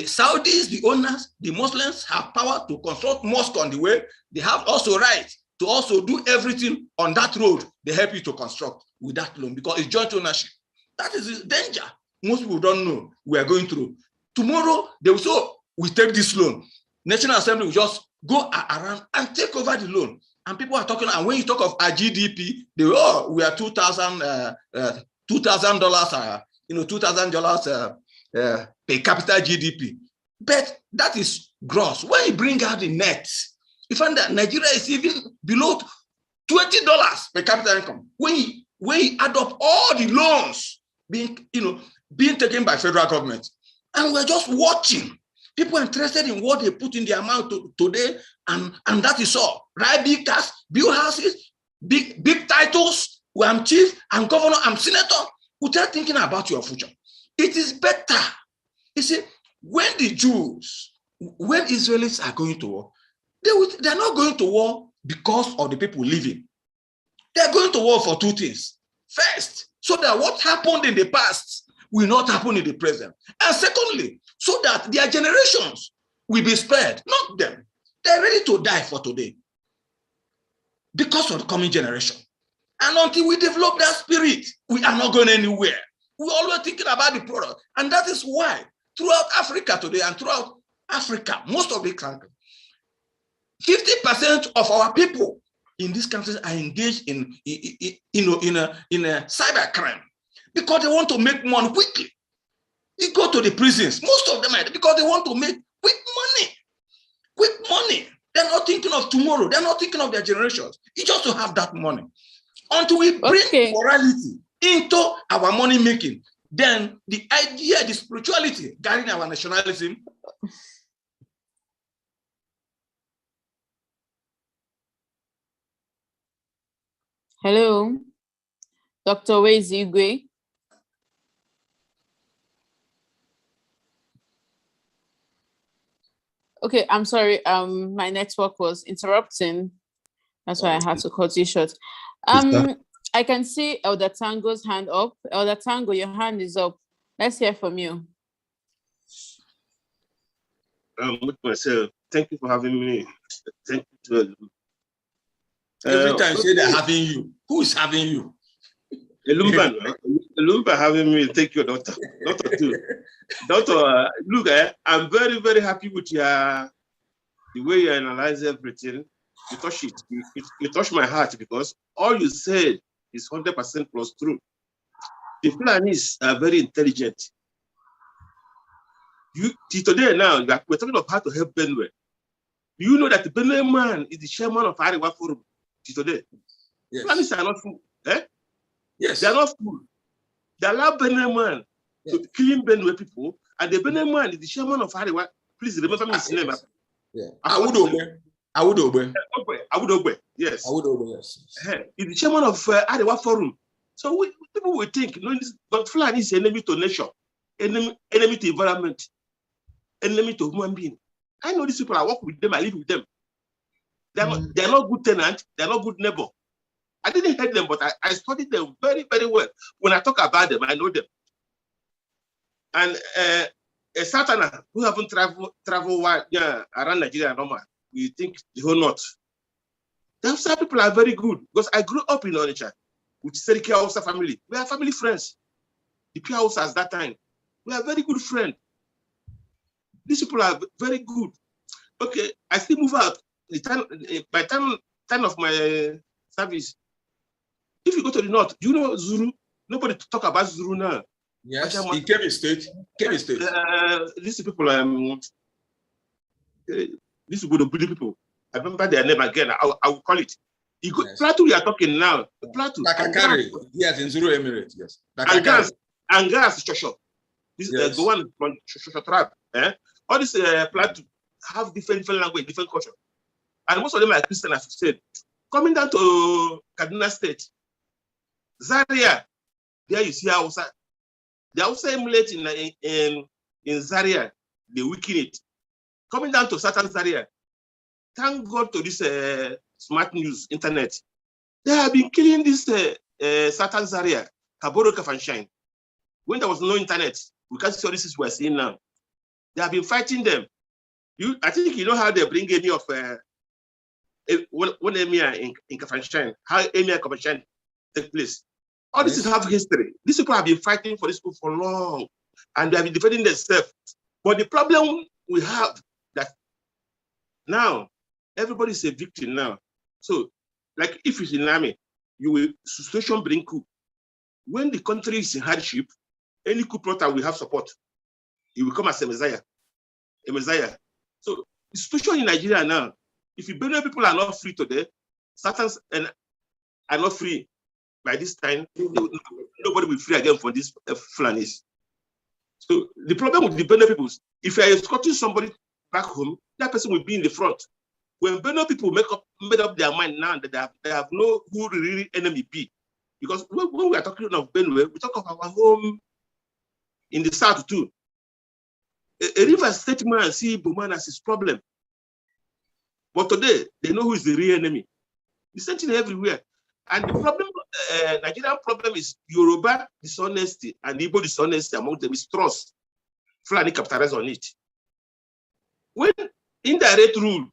Saudis, the owners, the Muslims have power to construct mosque on the way. They have also right to also do everything on that road they help you to construct with that loan, because it's joint ownership. That is the danger most people don't know we are going through. Tomorrow, they will say, we take this loan. National Assembly will just go around and take over the loan. And people are talking, and when you talk of our GDP, they will, oh, we are $2,000, $2,000 per capita GDP. But that is gross. When you bring out the net, you find that Nigeria is even below $20 per capita income. When you add up all the loans being taken by federal government, and we're just watching. People are interested in what they put in the amount today, and that is all. Right? Big cars, build houses, big titles. Well, I'm chief, I'm governor, I'm senator, without thinking about your future. It is better. You see, when Israelis are going to war, they're not going to war because of the people living. They're going to war for two things. First, so that what happened in the past will not happen in the present. And secondly, so that their generations will be spared, not them. They're ready to die for today because of the coming generation. And until we develop that spirit, we are not going anywhere. We're always thinking about the product. And that is why throughout Africa today and throughout Africa, most of the countries, 50% of our people in these countries are engaged in cyber crime because they want to make money quickly. You go to the prisons, most of them are because they want to make quick money. Quick money. They're not thinking of tomorrow. They're not thinking of their generations. It's just to have that money. Until we bring morality into our money making, then the idea, the spirituality guiding our nationalism. Hello, Dr. Nwaezeigwe. Okay, I'm sorry. My network was interrupting. That's why I had to cut you short. I can see Elder Tango's hand up. Elder Tango, your hand is up. Let's hear from you. With myself. Thank you for having me. Thank you. Every time you say they're having you, who is having you? Elumba having me. Thank you, Doctor. Doctor too. Doctor, look, I'm very, very happy with the way you analyze everything. You touch it. You touch my heart because all you said is 100% plus true. The Fulanis are very intelligent. Today now, we're talking about how to help Benue. Do you know that the Benue man is the chairman of Ariwa Forum today? Yes. Fulanis are not fool. Yes. They are not fool. They allow Benue man to kill Benue people, and the Benue man is the chairman of Ariwa. Please remember his name. Yeah. Awudogbe. Yes. Awudogbe, yes. He's the chairman of Ariwa Forum. So people will think, but Fulani is enemy to nature, enemy to environment, enemy to human being. I know these people. I work with them. I live with them. They're not good tenants. They're not good neighbor. I didn't hate them, but I studied them very, very well. When I talk about them, I know them. And a Southerner who haven't traveled around Nigeria normal, we think the whole north. The Hausa people are very good because I grew up in Onitsha with Seriki Hausa family. We are family friends. The Pia Hausas that time. We are very good friends. These people are very good. Okay, I still move out. By time of my service, if you go to the north, do you know Zulu? Nobody talk about Zulu now. Yes, in Kebbi State. These people, these Budobudi people. I remember their name again. I will call it. Yes. Plateau, we are talking now. Plateau. Dakakari. Yes, in Zulu Emirates. Yes. Angas, Shosho. This is the one from Shosho tribe. All these Plateau have different language, different culture. And most of them are Christian, as you said. Coming down to Kaduna State, Zaria, there you see Hausa. They also emulate in Zaria, they weaken it. Coming down to Southern Zaria, thank God to this smart news, internet. They have been killing this Satan Zaria, Kaboro Kafanshine. When there was no internet, we can't see all this we're seeing now. They have been fighting them. I think you know how they bring any of one emir in Kafanshine, how emir Kafanshine take place. All this is half history. These people have been fighting for this people for long, and they have been defending themselves. But the problem we have that now everybody is a victim now. So, like if it's in an army, you will situation bring coup. When the country is in hardship, any coup plotter will have support. He will come as a messiah. So the situation in Nigeria now, if the Benue people are not free today, Satans and are not free by this time, nobody will be free again for these Fulanis. So the problem with the Benue people, if you are escorting somebody back home, that person will be in the front. When Benue people made up their mind now that they have no who really enemy be, because when we are talking of Benue, we talk of our home in the south too. A River State man see Buman as his problem, but today they know who is the real enemy. The same thing everywhere, and the problem, Nigerian problem is Yoruba dishonesty and Igbo dishonesty among them is trust. Fulani capitalize on it. When indirect rule,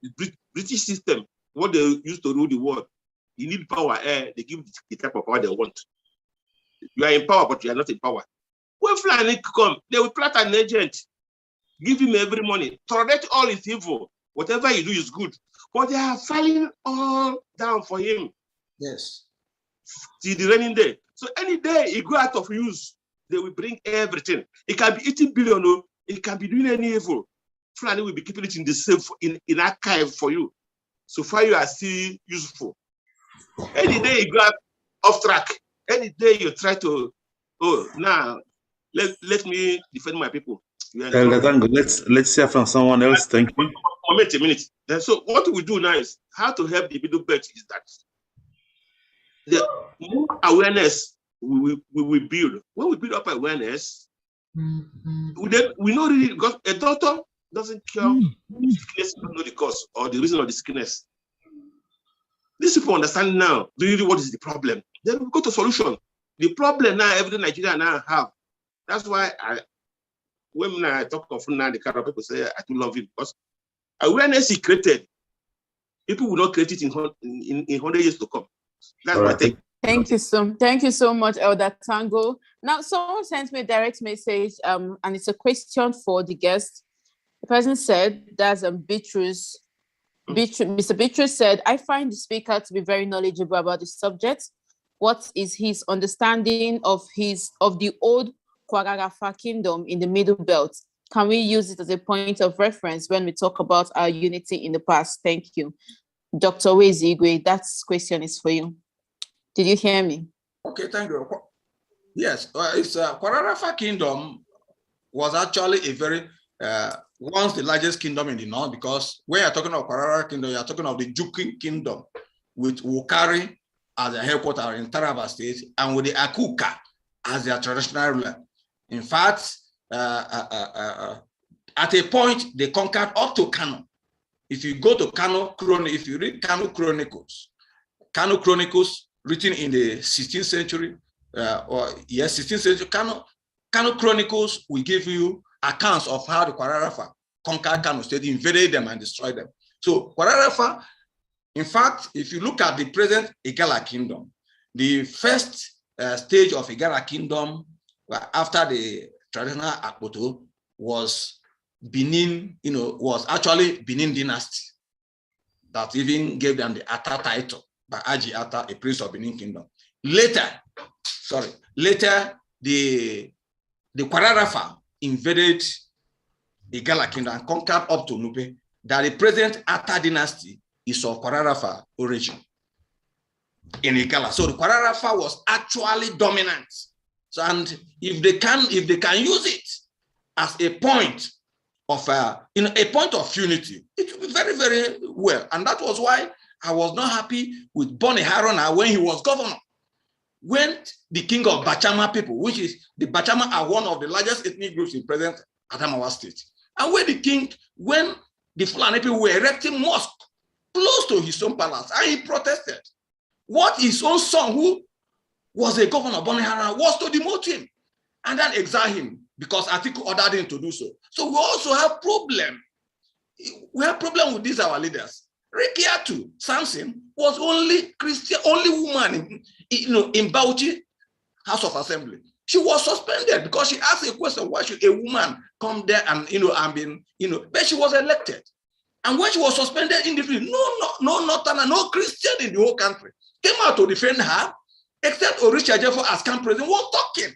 the British system, what they used to rule the world, you need power. They give the type of power they want. You are in power, but you are not in power. When Fulani come, they will plant an agent, give him every money, tolerate all his evil. Whatever you do is good. But they are falling all down for him. Yes. Till the raining day. So any day he go out of use, they will bring everything. It can be eating billion, or it can be doing any evil. Fulani will be keeping it in the safe, in archive for you. So far you are still useful. Any day you go off track, any day you try to, now let me defend my people. Let's hear from someone else. Thank you. A minute. Then, so what we do now is how to help the middle belt is that the more awareness we will build. When we build up awareness, we know really, because a doctor doesn't cure sickness, don't know the cause or the reason of the sickness. These people understand now really what is the problem. Then we go to solution. The problem now every Nigerian now have. That's why when I talk of now, the kind of people say I do love it, because awareness is created. People will not create it in 100 years to come. That's my take. Thank you so much, Elder Tango. Now, someone sent me a direct message, and it's a question for the guest. The person said, that's Beatrice. Mr. Beatrice said, I find the speaker to be very knowledgeable about the subject. What is his understanding of the old Kwararafa kingdom in the Middle Belt? Can we use it as a point of reference when we talk about our unity in the past? Thank you. Dr. Nwaezeigwe, that question is for you. Did you hear me? Okay, thank you. Yes, it's Kwararafa kingdom was actually a very, once the largest kingdom in the north, because when you're talking of Kwararafa kingdom, you're talking of the Jukin kingdom with Wukari as their headquarters in Taraba State and with the Akuka as their traditional ruler. In fact, at a point, they conquered up to Kano. If you go to Kano, if you read Kano Chronicles written in the 16th century, 16th century, Kano Chronicles will give you accounts of how the Kwararafa conquered Kano State, invaded them and destroyed them. So Kwararafa, in fact, if you look at the present Igala kingdom, the first stage of Igala kingdom after the traditional Akpoto was Benin, was actually Benin dynasty that even gave them the Atta title by Aji Atta, a prince of Benin kingdom. Later, the Kwararafa invaded the Igala kingdom and conquered up to Nupe, that the present Atta dynasty is of Kwararafa origin in Igala. So the Kwararafa was actually dominant. So, and if they can use it as a point of a point of unity, it will be very, very well. And that was why I was not happy with Boni Haruna when he was governor. When the king of Bachama people, which is the Bachama are one of the largest ethnic groups in present Adamawa State, and when the Fulani people were erecting mosque close to his own palace, and he protested. What his own son, who was a governor of Bonihara, was to demote him and then exile him because Atiku ordered him to do so. So we also have problem. We have problem with these our leaders. Rekiatu Samson was only Christian, only woman in Bauchi House of Assembly. She was suspended because she asked a question: why should a woman come there and but she was elected. And when she was suspended indefinitely, no Northerner, no Christian in the whole country came out to defend her, except Orisha Jeffo as camp president was talking,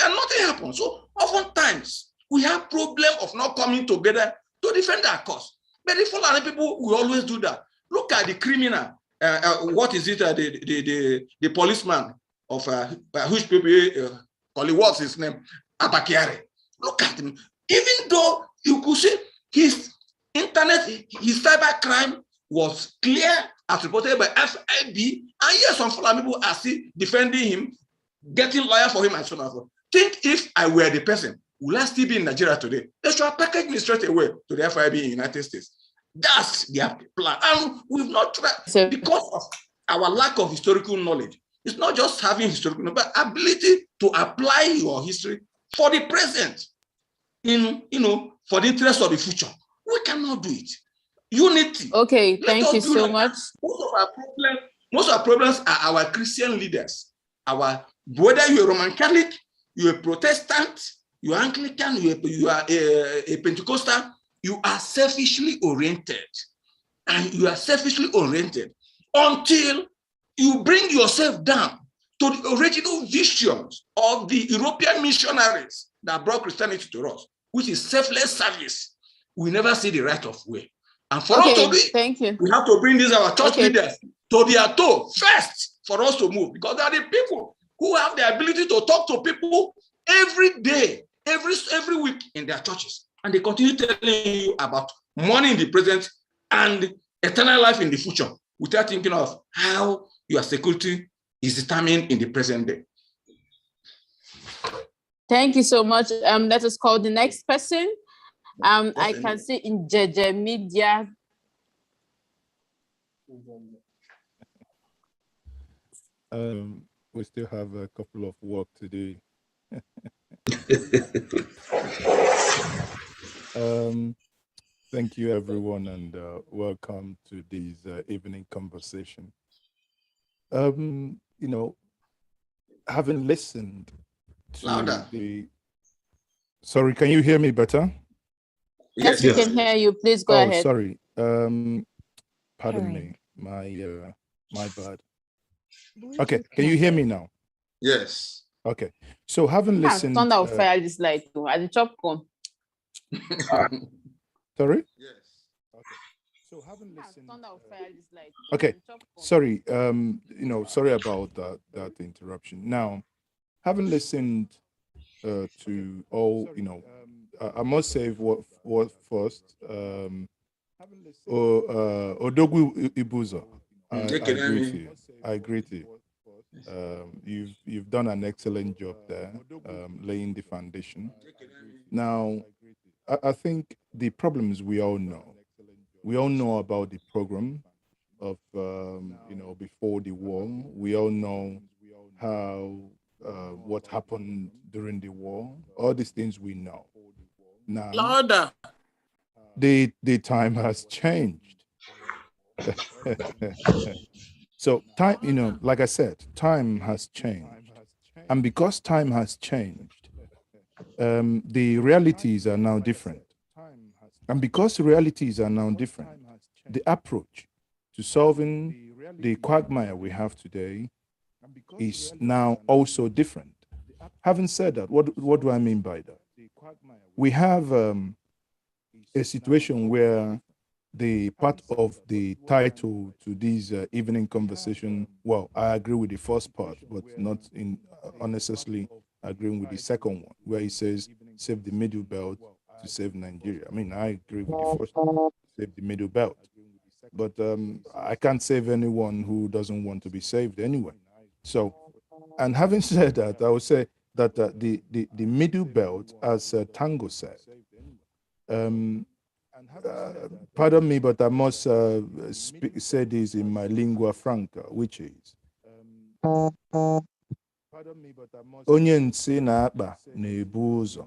and nothing happened. So oftentimes we have problem of not coming together to defend our cause. But the Fulani people will always do that. Look at the criminal. What is it? The policeman of which people what's his name? Abakiare. Look at him. Even though you could see his internet, his cyber crime was clear as reported by FIB, and yes, some Fulani people are still defending him, getting lawyer for him, and so on. Think if I were the person, will I still be in Nigeria today? They should have packaged me straight away to the FIB in the United States. That's their plan. And we've not tried because of our lack of historical knowledge. It's not just having historical knowledge, but ability to apply your history for the present, for the interest of the future. We cannot do it. Unity. Okay, thank you so much. Most of our problems are our Christian leaders. Whether you're a Roman Catholic, you're a Protestant, you're Anglican, you are a Pentecostal, you are selfishly oriented. And you are selfishly oriented until you bring yourself down to the original visions of the European missionaries that brought Christianity to us, which is selfless service. We never see the right of way. And for us to do it, thank you. We have to bring these our church leaders to their toe first for us to move, because they are the people who have the ability to talk to people every day, every week in their churches. And they continue telling you about money in the present and eternal life in the future without thinking of how your security is determined in the present day. Thank you so much. Let us call the next person. I can see Njenje Media. We still have a couple of work to do. Thank you, everyone, and welcome to this evening conversation. Having listened to Sorry, can you hear me better? Yes, we can hear you. Please go ahead. Sorry. Pardon me. My bad. Okay, can you hear me now? Yes. Okay. So having listened. Turn out fire this light too. At the chop come. Sorry? Yes. Okay. So having listened. Turn out fire this light. Okay. Sorry. Sorry about that interruption. Now, having listened to all, I must say what first. Odogwu Ibuzo. I agree with you. I agree with you. You've done an excellent job there, laying the foundation. Now, I think the problems we all know. We all know about the program of before the war. We all know how what happened during the war. All these things we know. Now, Louder. The time has changed. So time, like I said, time has changed. And because time has changed, the realities are now different. And because the realities are now different, the approach to solving the quagmire we have today is now also different. Having said that, what do I mean by that? We have a situation where the part of the title to this evening conversation, well, I agree with the first part, but not in unnecessarily agreeing with the second one, where he says, save the middle belt to save Nigeria. I mean, I agree with the first one, save the middle belt. But I can't save anyone who doesn't want to be saved anyway. So, and having said that, I would say that the middle belt, as Tango said, Pardon me, but I must say this in my lingua franca, which is onye nsị na-akpa na-ebu ụzọ.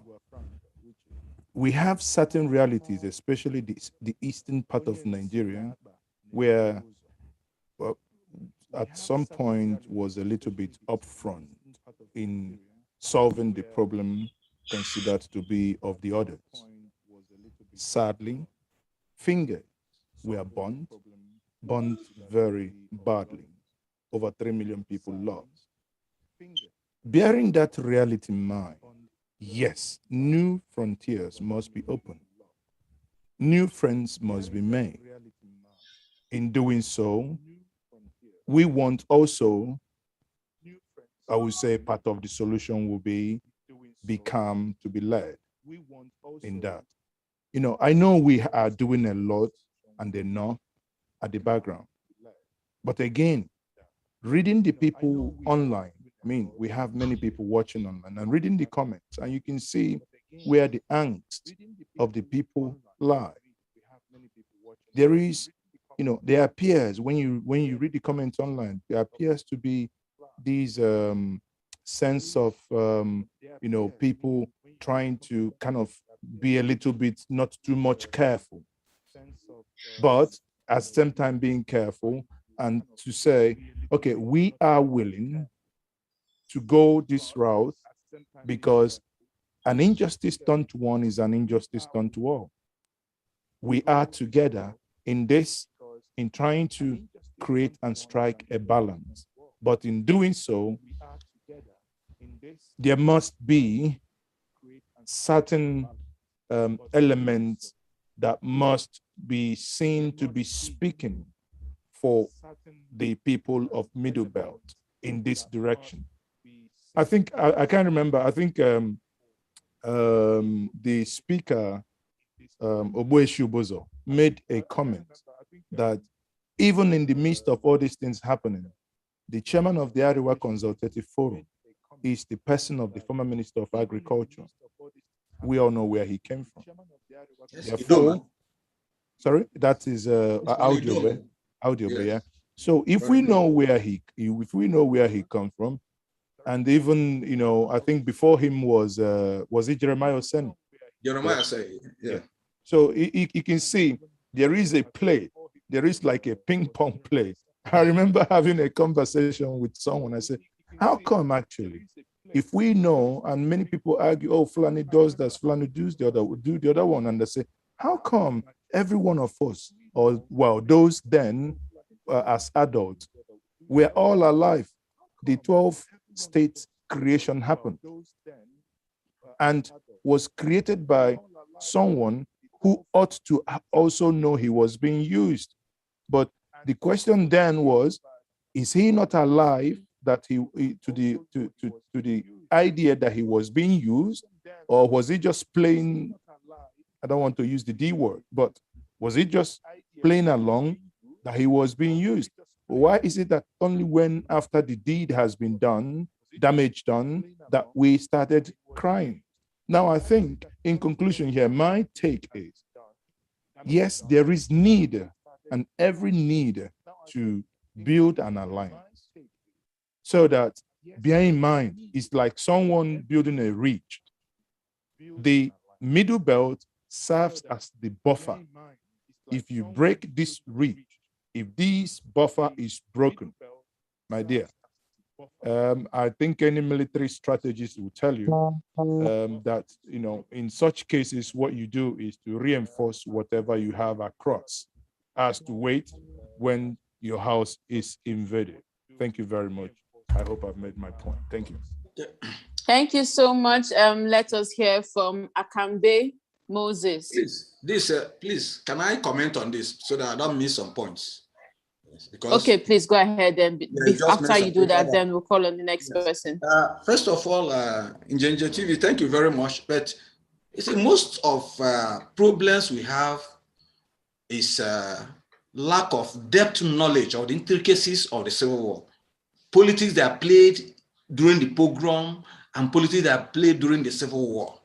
We have certain realities, especially the eastern part of Nigeria, where at some point was a little bit upfront in solving the problem considered to be of the others. Sadly, fingers were burnt very badly. Over 3 million people lost. Bearing that reality in mind, yes, new frontiers must be opened. New friends must be made. In doing so, we want also, I would say part of the solution will be calm to be led in that. You know, I know we are doing a lot and enough at the background. But again, reading the people online, I mean, we have many people watching online and reading the comments, and you can see where the angst of the people lie. There is, you know, there appears, when you read the comments online, there appears to be these sense of, you know, people trying to kind of be a little bit not too much careful, but at the same time being careful and to say, okay, we are willing to go this route because an injustice done to one is an injustice done to all. We are together in this, in trying to create and strike a balance. But in doing so, there must be certain elements that must be seen to be speaking for the people of Middle Belt in this direction. I think, I can't remember, I think the speaker, Obueshi Bozo, made a comment that even in the midst of all these things happening, the chairman of the Ariwa Consultative Forum is the person of the former Minister of Agriculture. We all know where he came from. Yes, therefore, sorry, that is audio, yes. Yeah. So if we know where he comes from, and even, you know, I think before him was it Jeremiah Oseni? Jeremiah Oseni, yeah. So you can see there is a play. There is like a ping pong play. I remember having a conversation with someone. I said, how come actually, if we know, and many people argue, oh, Fulani does this, Fulani does the other one, and they say, how come every one of us, or well, those then as adults, we're all alive? The 12 state creation happened and was created by someone who ought to also know he was being used. But the question then was, is he not alive that to the idea that he was being used, or was he just playing, I don't want to use the D word, but was he just playing along that he was being used? Why is it that only when after the deed has been done, damage done, that we started crying? Now, I think in conclusion here, my take is, yes, there is need, and every need to build an alliance so that, bear in mind, it's like someone building a ridge. The Middle Belt serves as the buffer. If you break this ridge, if this buffer is broken, my dear, I think any military strategist will tell you that, you know, in such cases, what you do is to reinforce whatever you have across, as to wait when your house is invaded. Thank you very much. I hope I've made my point. Thank you. Thank you so much. Let us hear from Akambe Moses. Please, can I comment on this so that I don't miss some points? Because, okay, please go ahead. Then after you do that, then we'll call on the next person. First of all, Njenje TV, thank you very much. But you see, most of problems we have is lack of depth knowledge of the intricacies of the Civil War. Politics that are played during the pogrom and politics that are played during the Civil War.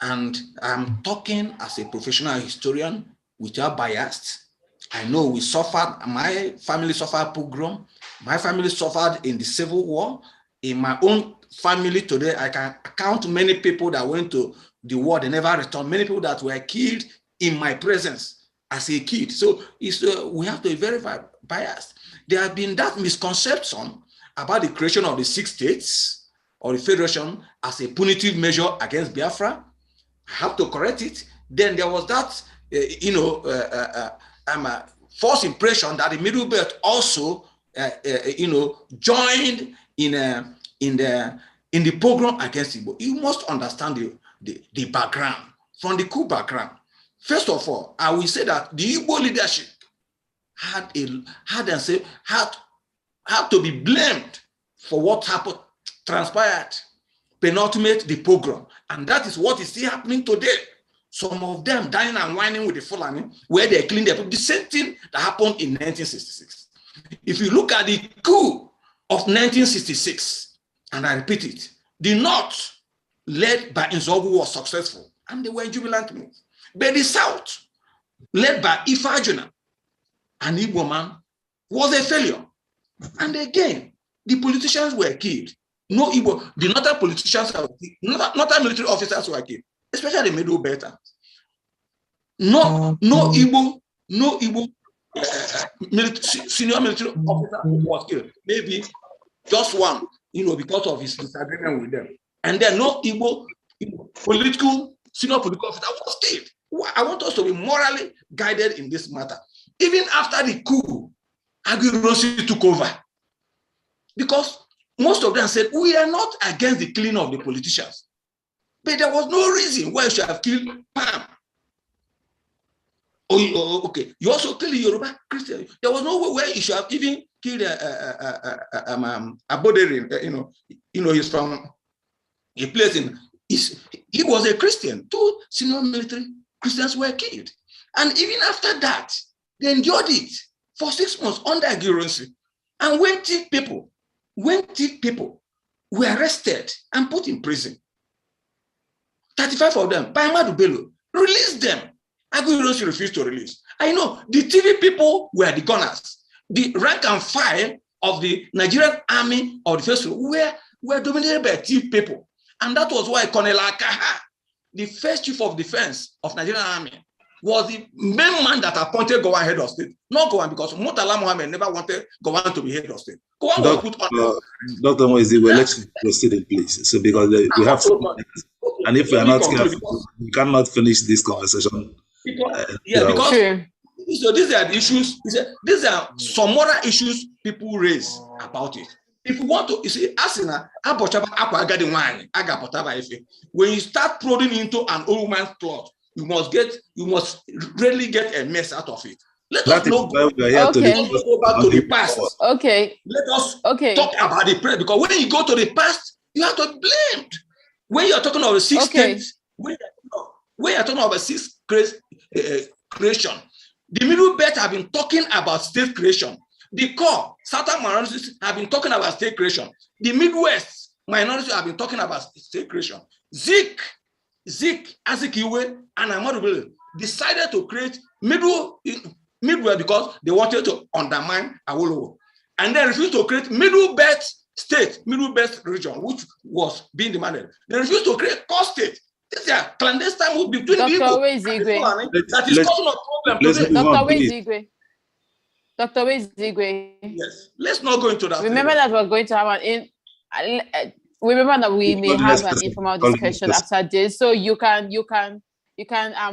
And I'm talking as a professional historian without bias. I know we suffered, my family suffered pogrom, my family suffered in the Civil War. In my own family today, I can count many people that went to the war, they never returned, many people that were killed in my presence as a kid. So we have to be very biased. There has been that misconception about the creation of the 6 states or the federation as a punitive measure against Biafra. I have to correct it. Then there was that, false impression that the Middle Belt also, joined in the program against Igbo. You must understand the background, from the coup background. First of all, I will say that the Igbo leadership had to be blamed for what happened, transpired, penultimate the pogrom. And that is what is still happening today. Some of them dying and whining with the Fulani, where they clean their people. The same thing that happened in 1966. If you look at the coup of 1966, and I repeat it, the North, led by Nwankwo, was successful, and they were in jubilant mood. But the South, led by Ifajuna, an Igbo man, was a failure. And again, the politicians were killed. No Igbo, the Northern politicians were killed, Northern military officers were killed, especially the Middle Belt. No Igbo senior military officer was killed. Maybe just one, because of his disagreement with them. And then no Igbo senior political officer was killed. I want us to be morally guided in this matter. Even after the coup, Aguiyi took over. Because most of them said, we are not against the killing of the politicians. But there was no reason why you should have killed Pam. Okay. You also killed the Yoruba Christian. There was no way you should have even killed Aboderin. He's from a place he was a Christian. 2 senior military Christians were killed. And even after that, they endured it for 6 months under Aguiyi. And when thief people were arrested and put in prison, 35 of them, by Ahmadu Bello, released them. Aguiyi refused to release. I know the TV people were the gunners. The rank and file of the Nigerian army or the first were dominated by thief people. And that was why Colonel Akaha, the first chief of defense of Nigerian army, was the main man that appointed Gowon head of state. Not Gowon, because Murtala Mohammed never wanted Gowon to be head of state. Gowon was put on. Dr. Nwaezeigwe, let's proceed, please. So because we have some minutes, and if we are not careful, we cannot finish this conversation. Because so these are the issues. These are some moral issues people raise about it. If you want to, you see, when you start prodding into an old man's cloth, you must really get a mess out of it. Let us go back to the past. Okay. Let us talk about the present, because when you go to the past, you have to be blamed. When you're talking about 6 states, when you're talking about 6 creation, the Middle Belt have been talking about state creation. The core Southern minorities have been talking about state creation. The Midwest minorities have been talking about state creation. Zik, Azikiwe, and Ahmadu Bello decided to create Midwest because they wanted to undermine Awolowo, and they refused to create Middle Belt state, Middle Belt region, which was being demanded. They refused to create core state. This is a clandestine move between people. That is causing a problem today. Dr. Nwaezeigwe. Yes, let's not go into that. Remember that we're going to have remember that we may have an informal discussion after this, so you can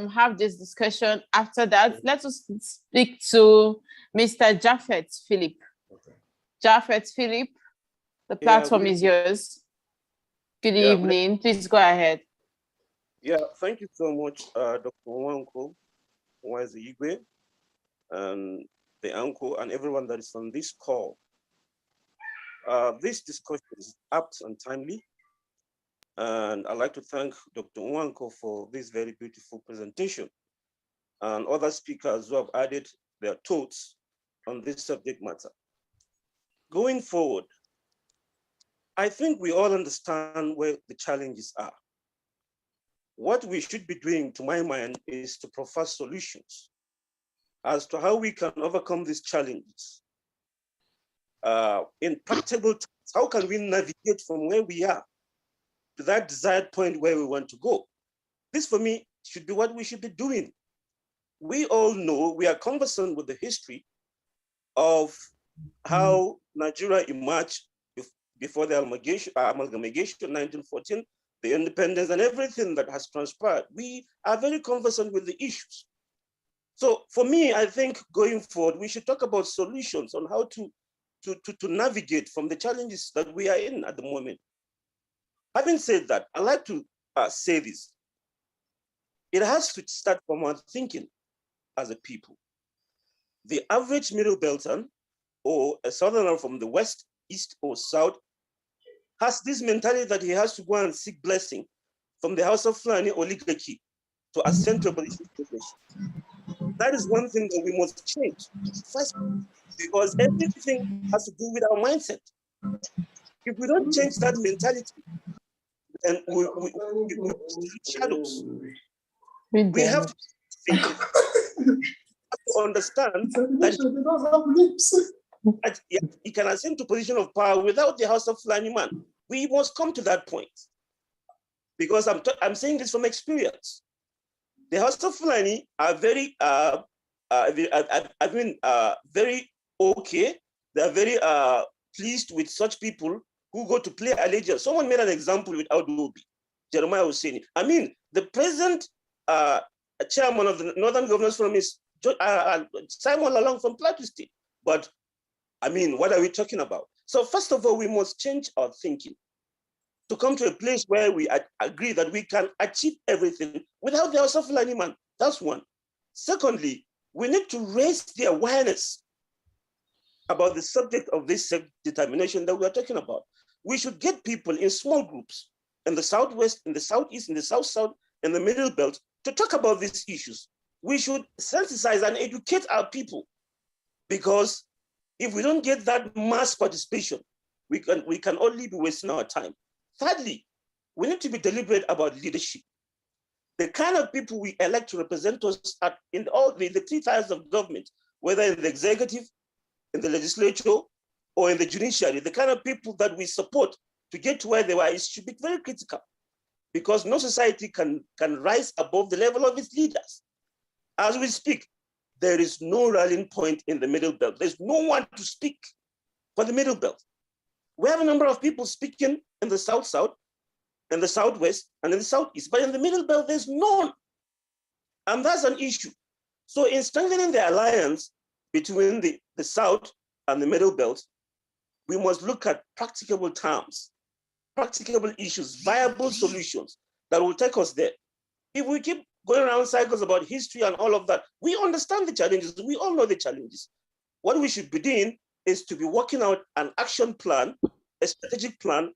have this discussion after that. Let us speak to Mr. Japhet Philip. Japhet Philip, the platform is yours. Good evening. Please go ahead. Yeah, thank you so much, Dr. Nwaezeigwe, and the uncle, and everyone that is on this call. This discussion is apt and timely, and I'd like to thank Dr. Nwankwo for this very beautiful presentation, and other speakers who have added their thoughts on this subject matter. Going forward, I think we all understand where the challenges are. what we should be doing, to my mind, is to provide solutions as to how we can overcome these challenges. In practical terms, how can we navigate from where we are to that desired point where we want to go? This, for me, should be what we should be doing. We all know, we are conversant with the history of how Nigeria emerged before the amalgamation in 1914, the independence and everything that has transpired. We are very conversant with the issues. So for me, I think going forward, we should talk about solutions on how to navigate from the challenges that we are in at the moment. Having said that, I'd like to say this. It has to start from our thinking as a people. The average Middle Belton or a Southerner from the West, East, or South has this mentality that he has to go and seek blessing from the House of Fulani oligarchy to ascend to a political position. That is one thing that we must change first, because everything has to do with our mindset. If we don't change that mentality, then we shadows. We have to think, to understand that he can ascend to position of power without the House of Fulani man. We must come to that point, because I'm saying this from experience. The House of Fulani are very, very okay. They are very pleased with such people who go to play allegiance. Someone made an example with Audobi, Jeremiah Husseini. I mean, the present chairman of the Northern Governors Forum is Simon Lalong from Plateau State. But I mean, what are we talking about? So first of all, we must change our thinking to come to a place where we agree that we can achieve everything without the House of Fulani man. That's one. Secondly, we need to raise the awareness about the subject of this self-determination that we are talking about. We should get people in small groups in the Southwest, in the Southeast, in the South-South, in the Middle Belt to talk about these issues. We should sensitize and educate our people, because if we don't get that mass participation, we can only be wasting our time. Thirdly, we need to be deliberate about leadership. The kind of people we elect to represent us in all the three tiers of government, whether in the executive, in the legislature, or in the judiciary, the kind of people that we support to get to where they are, it should be very critical, because no society can rise above the level of its leaders. As we speak, there is no rallying point in the Middle Belt. There's no one to speak for the Middle Belt. We have a number of people speaking in the South-South, in the Southwest, and in the Southeast, but in the Middle Belt, there's none. And that's an issue. So in strengthening the alliance between the South and the Middle Belt, we must look at practicable terms, practicable issues, viable solutions that will take us there. If we keep going around cycles about history and all of that, we understand the challenges. We all know the challenges. What we should be doing is to be working out an action plan, a strategic plan,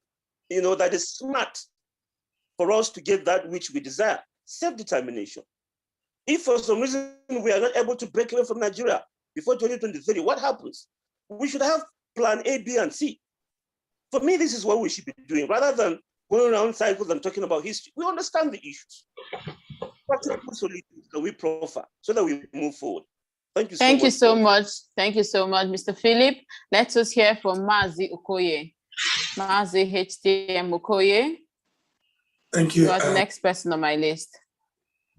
that is smart for us to get that which we desire, self-determination. If for some reason we are not able to break away from Nigeria before 2023, what happens? We should have plan A, B, and C. For me, this is what we should be doing, rather than going around cycles and talking about history. We understand the issues. Practical solutions that we proffer so that we move forward. Thank you so much. Thank you so much. Thank you so much, Mr. Philip. Let us hear from Mazi Okoye. Mazi HTM Okoye. Thank you. You are the next person on my list.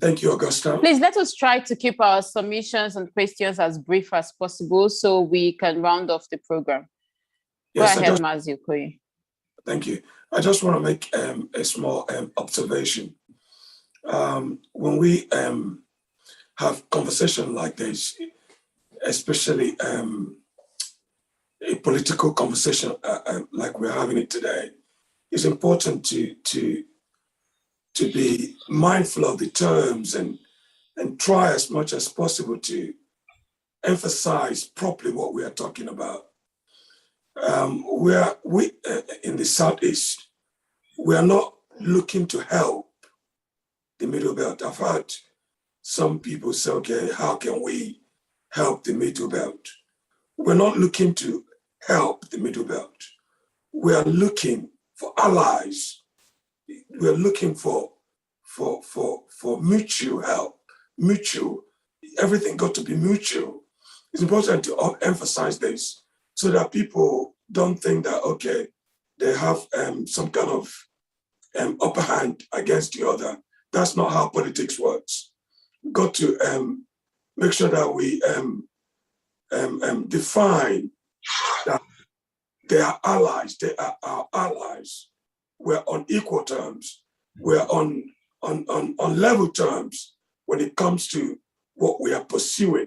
Thank you, Augusta. Please let us try to keep our submissions and questions as brief as possible so we can round off the program. Yes, go ahead, Mazi Okoye. Thank you. I just want to make a small observation. When we have conversation like this, especially a political conversation like we're having it today, it's important to be mindful of the terms and try as much as possible to emphasize properly what we are talking about. We in the Southeast, we are not looking to help the Middle Belt. I've heard some people say, okay, how can we help the Middle Belt? We're not looking to help the Middle Belt. We are looking for allies. We're looking for for mutual help, mutual, everything got to be mutual. It's important to emphasize this so that people don't think that, okay, they have some kind of upper hand against the other. That's not how politics works. We've got to make sure that we define that they are allies, they are our allies. We're on equal terms. We're on level terms when it comes to what we are pursuing.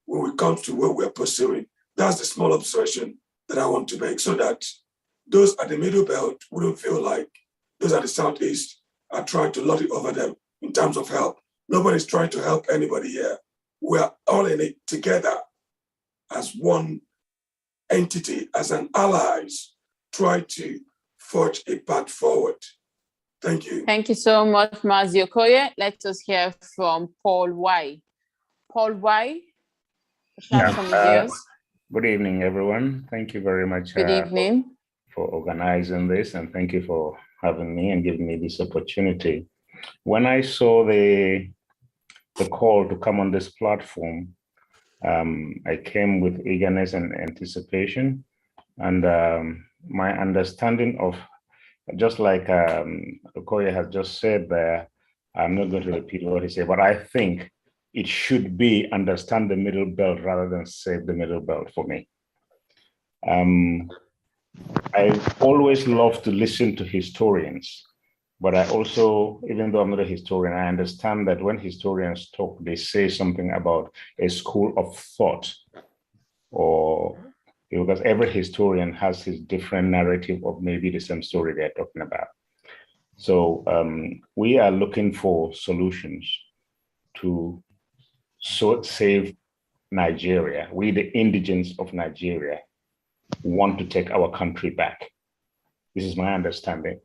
When it comes to what we're pursuing, that's the small observation that I want to make, so that those at the middle belt wouldn't feel like those at the southeast are trying to lord it over them in terms of help. Nobody's trying to help anybody here. We're all in it together as one entity, as an allies, try to forge a path forward. Thank you. Thank you so much, Mazi Okoye. Let us hear from Paul Y. Paul Y. Good evening, everyone. Thank you very much Good evening. for organizing this, and thank you for having me and giving me this opportunity. When I saw the call to come on this platform, I came with eagerness and anticipation, and my understanding of, just like Okoye has just said there, I'm not going to repeat what he said, but I think it should be understand the middle belt rather than save the middle belt for me. I always love to listen to historians, but I also, even though I'm not a historian, I understand that when historians talk, they say something about a school of thought, or because every historian has his different narrative of maybe the same story they're talking about. So we are looking for solutions to save Nigeria. We, the indigents of Nigeria, want to take our country back. This is my understanding.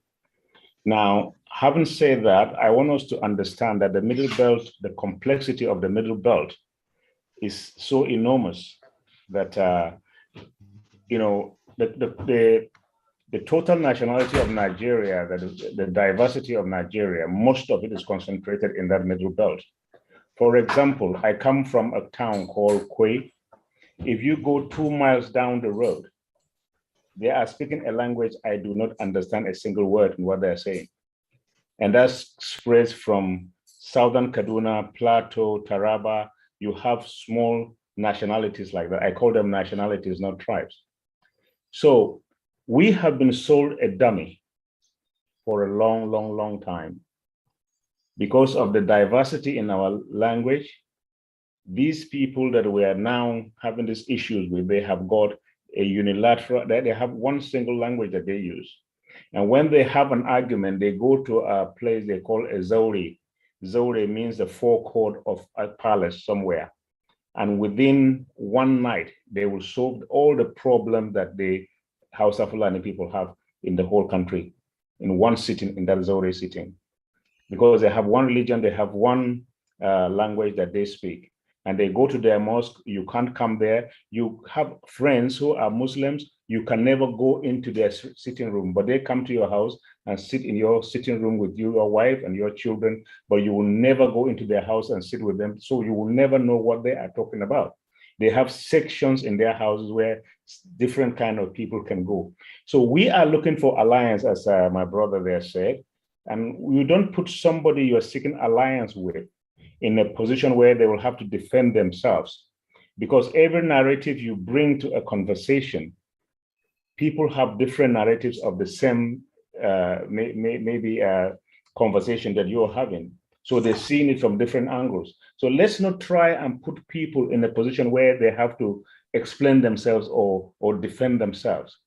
Now, having said that, I want us to understand that the middle belt, the complexity of the middle belt is so enormous that, the total nationality of Nigeria, the diversity of Nigeria, most of it is concentrated in that middle belt. For example, I come from a town called Kwe. If you go 2 miles down the road, they are speaking a language I do not understand a single word in what they're saying. And that spreads from Southern Kaduna, Plateau, Taraba. You have small nationalities like that. I call them nationalities, not tribes. So we have been sold a dummy for a long, long, long time. Because of the diversity in our language, these people that we are now having these issues with, they have got a unilateral, they have one single language that they use. And when they have an argument, they go to a place they call a Zaure. Zaure means the forecourt of a palace somewhere. And within one night, they will solve all the problems that the Hausa Fulani people have in the whole country in one sitting, in that Zaure sitting. Because they have one religion, they have one language that they speak. And they go to their mosque, you can't come there. You have friends who are Muslims, you can never go into their sitting room, but they come to your house and sit in your sitting room with you, your wife and your children, but you will never go into their house and sit with them. So you will never know what they are talking about. They have sections in their houses where different kind of people can go. So we are looking for alliance, as my brother there said, and you don't put somebody you're seeking alliance with in a position where they will have to defend themselves. Because every narrative you bring to a conversation, people have different narratives of the same conversation that you're having. So they're seeing it from different angles. So let's not try and put people in a position where they have to explain themselves or defend themselves.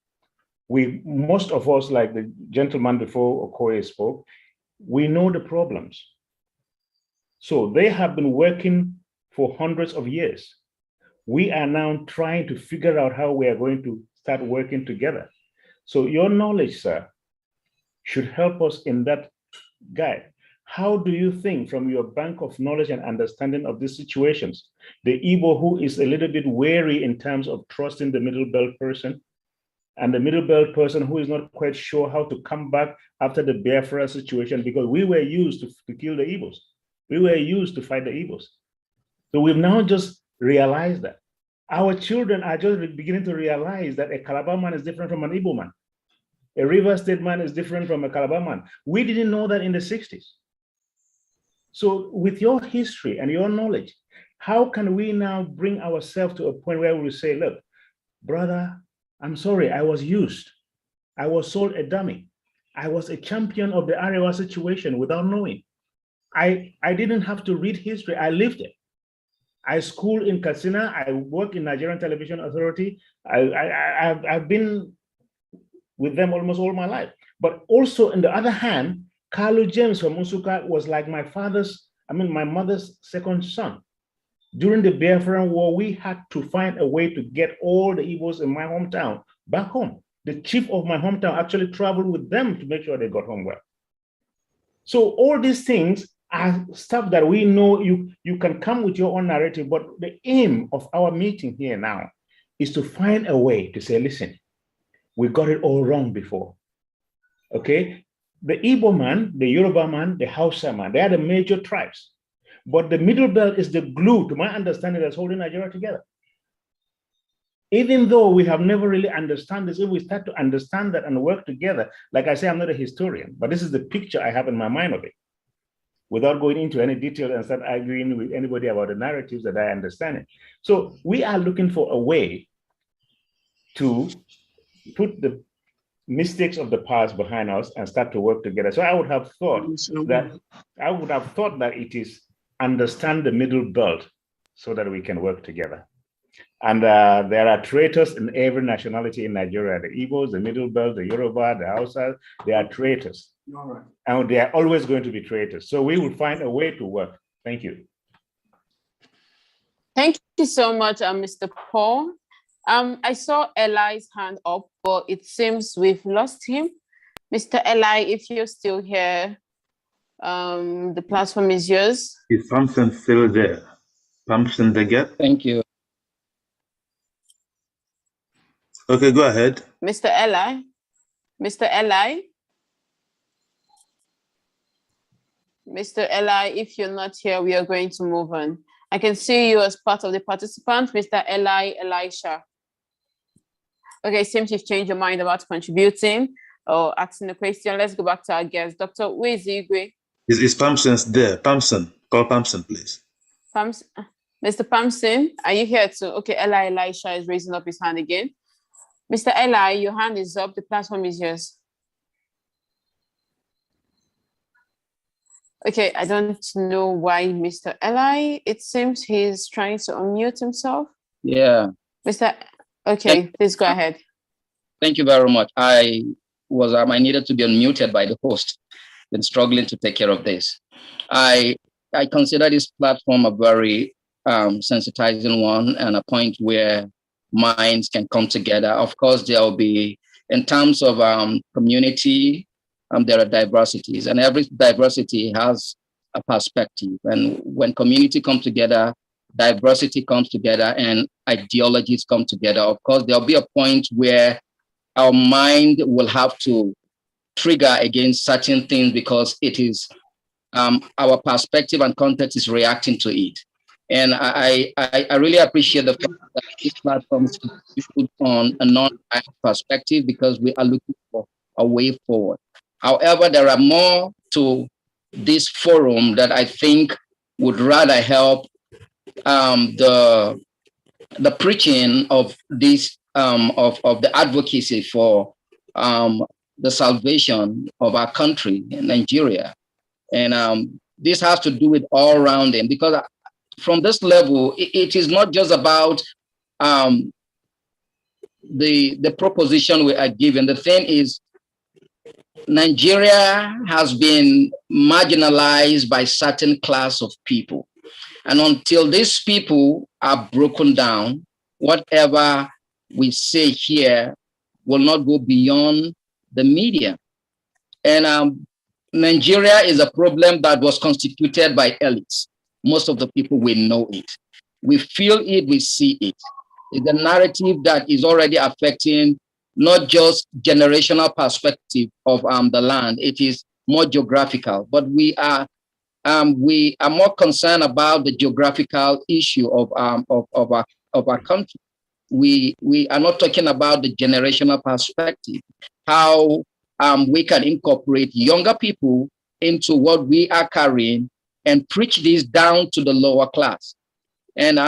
Most of us, like the gentleman before Okoye spoke, we know the problems. So they have been working for hundreds of years. We are now trying to figure out how we are going to start working together. So your knowledge, sir, should help us in that guide. How do you think, from your bank of knowledge and understanding of these situations, the Igbo who is a little bit wary in terms of trusting the middle belt person, and the middle belt person who is not quite sure how to come back after the Biafra situation, because we were used to kill the Igbos. We were used to fight the Igbos. So we've now just realized that. Our children are just beginning to realize that a Calabar man is different from an Igbo man. A River State man is different from a Calabar man. We didn't know that in the 60s. So with your history and your knowledge, how can we now bring ourselves to a point where we say, look, brother, I'm sorry, I was used. I was sold a dummy. I was a champion of the Arewa situation without knowing. I didn't have to read history, I lived it. I schooled in Katsina, I work in Nigerian Television Authority. I've been with them almost all my life. But also on the other hand, Carlo James from Nsukka was like my mother's second son. During the Biafran War, we had to find a way to get all the Igbos in my hometown back home. The chief of my hometown actually traveled with them to make sure they got home well. So all these things are stuff that we know you can come with your own narrative, but the aim of our meeting here now is to find a way to say, listen, we got it all wrong before, okay? The Igbo man, the Yoruba man, the Hausa man, they are the major tribes. But the middle belt is the glue, to my understanding, that's holding Nigeria together. Even though we have never really understood this, if we start to understand that and work together, like I say, I'm not a historian, but this is the picture I have in my mind of it. Without going into any detail and start arguing with anybody about the narratives that I understand it. So we are looking for a way to put the mistakes of the past behind us and start to work together. So I would have thought that it is understand the middle belt so that we can work together. And there are traitors in every nationality in Nigeria. The Igbos, the middle belt, the Yoruba, the Hausa, they are traitors. All right. And they are always going to be traitors. So we will find a way to work. Thank you. Thank you so much, Mr. Paul. I saw Eli's hand up, but it seems we've lost him. Mr. Eli, if you're still here, the platform is yours. Is Thompson still there? Thompson again? Thank you. Okay, go ahead. Mr. Eli? Mr. Eli? Mr. Eli, if you're not here, we are going to move on. I can see you as part of the participants, Mr. Eli Elisha. Okay, seems you've changed your mind about contributing or asking a question. Let's go back to our guest, Dr. Nwaezeigwe. Is Thompson there? Thompson, call Thompson, please. Mr. Thompson, are you here too? Okay, Eli Elisha is raising up his hand again. Mr. Eli, your hand is up. The platform is yours. Okay, I don't know why Mr. Eli, it seems he's trying to unmute himself. Yeah. Okay, please go ahead. Thank you very much. I needed to be unmuted by the host. Been struggling to take care of this. I consider this platform a very sensitizing one and a point where minds can come together. Of course, there will be, in terms of community, there are diversities, and every diversity has a perspective. And when community comes together, diversity comes together, and ideologies come together. Of course, there'll be a point where our mind will have to trigger against certain things because it is our perspective and context is reacting to it. And I really appreciate the fact that this platform is put on a non-biased perspective because we are looking for a way forward. However, there are more to this forum that I think would rather help the preaching of this of the advocacy for the salvation of our country in Nigeria. And this has to do with all rounding, because from this level, it is not just about the proposition we are given. The thing is, Nigeria has been marginalized by certain class of people. And until these people are broken down, whatever we say here will not go beyond the media. And Nigeria is a problem that was constituted by elites. Most of the people will know it. We feel it, we see it. It's a narrative that is already affecting not just generational perspective of the land. It is more geographical, but we are more concerned about the geographical issue of our country. We are not talking about the generational perspective, how we can incorporate younger people into what we are carrying and preach this down to the lower class. And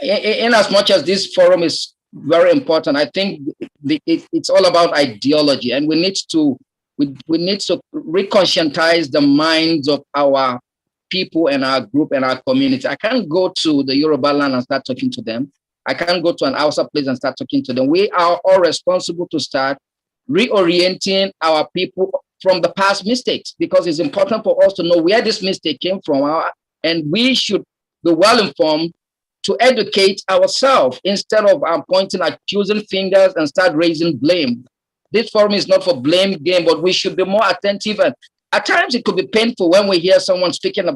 in as much as this forum is very important, I think it's all about ideology, and we need to reconscientize the minds of our people and our group and our community. I can't go to the Yoruba land and start talking to them. I can't go to an Hausa place and start talking to them. We are all responsible to start reorienting our people from the past mistakes, because it's important for us to know where this mistake came from, and we should be well informed to educate ourselves instead of pointing, accusing fingers and start raising blame. This forum is not for blame game, but we should be more attentive. And at times it could be painful when we hear someone speaking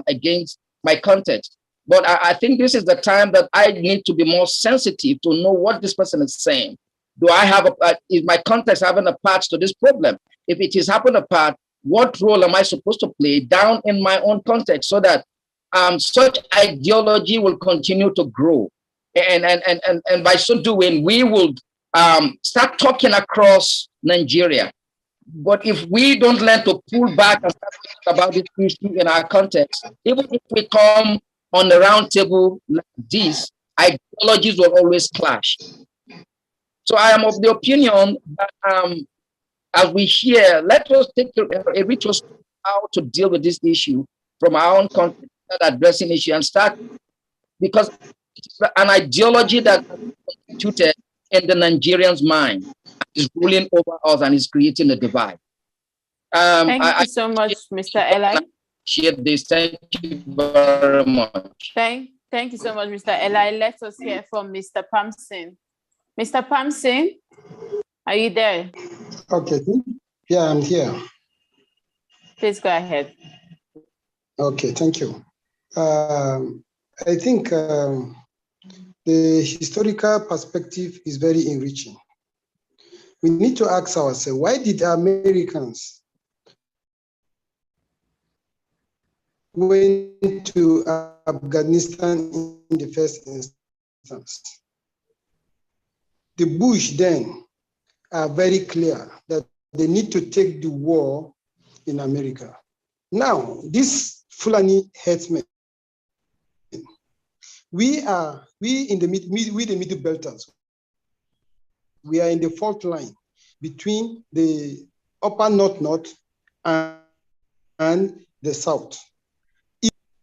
against my context. But I think this is the time that I need to be more sensitive to know what this person is saying. Do I have is my context having a part to this problem? If it is having a part, what role am I supposed to play down in my own context so that such ideology will continue to grow? And by so doing, we will start talking across Nigeria. But if we don't learn to pull back and start thinking about this issue in our context, even if we come on the round table like this, ideologies will always clash. So I am of the opinion that as we hear, let us take a retrospective how to deal with this issue from our own context, addressing issue, and start, because it's an ideology that is constituted in the Nigerian's mind, is ruling over us and is creating a divide. Thank you so much, Mr. Eli. This. Thank you very much. Thank you so much, Mr. Eli. Let us hear from Mr. Pamson. Mr. Pamson, are you there? Okay. Yeah, I'm here. Please go ahead. Okay, thank you. I think the historical perspective is very enriching. We need to ask ourselves, why did Americans went to Afghanistan in the first instance? The Bush then are very clear that they need to take the war in America. Now, this Fulani herdsmen, we in the middle belters, we are in the fault line between the upper north and the south.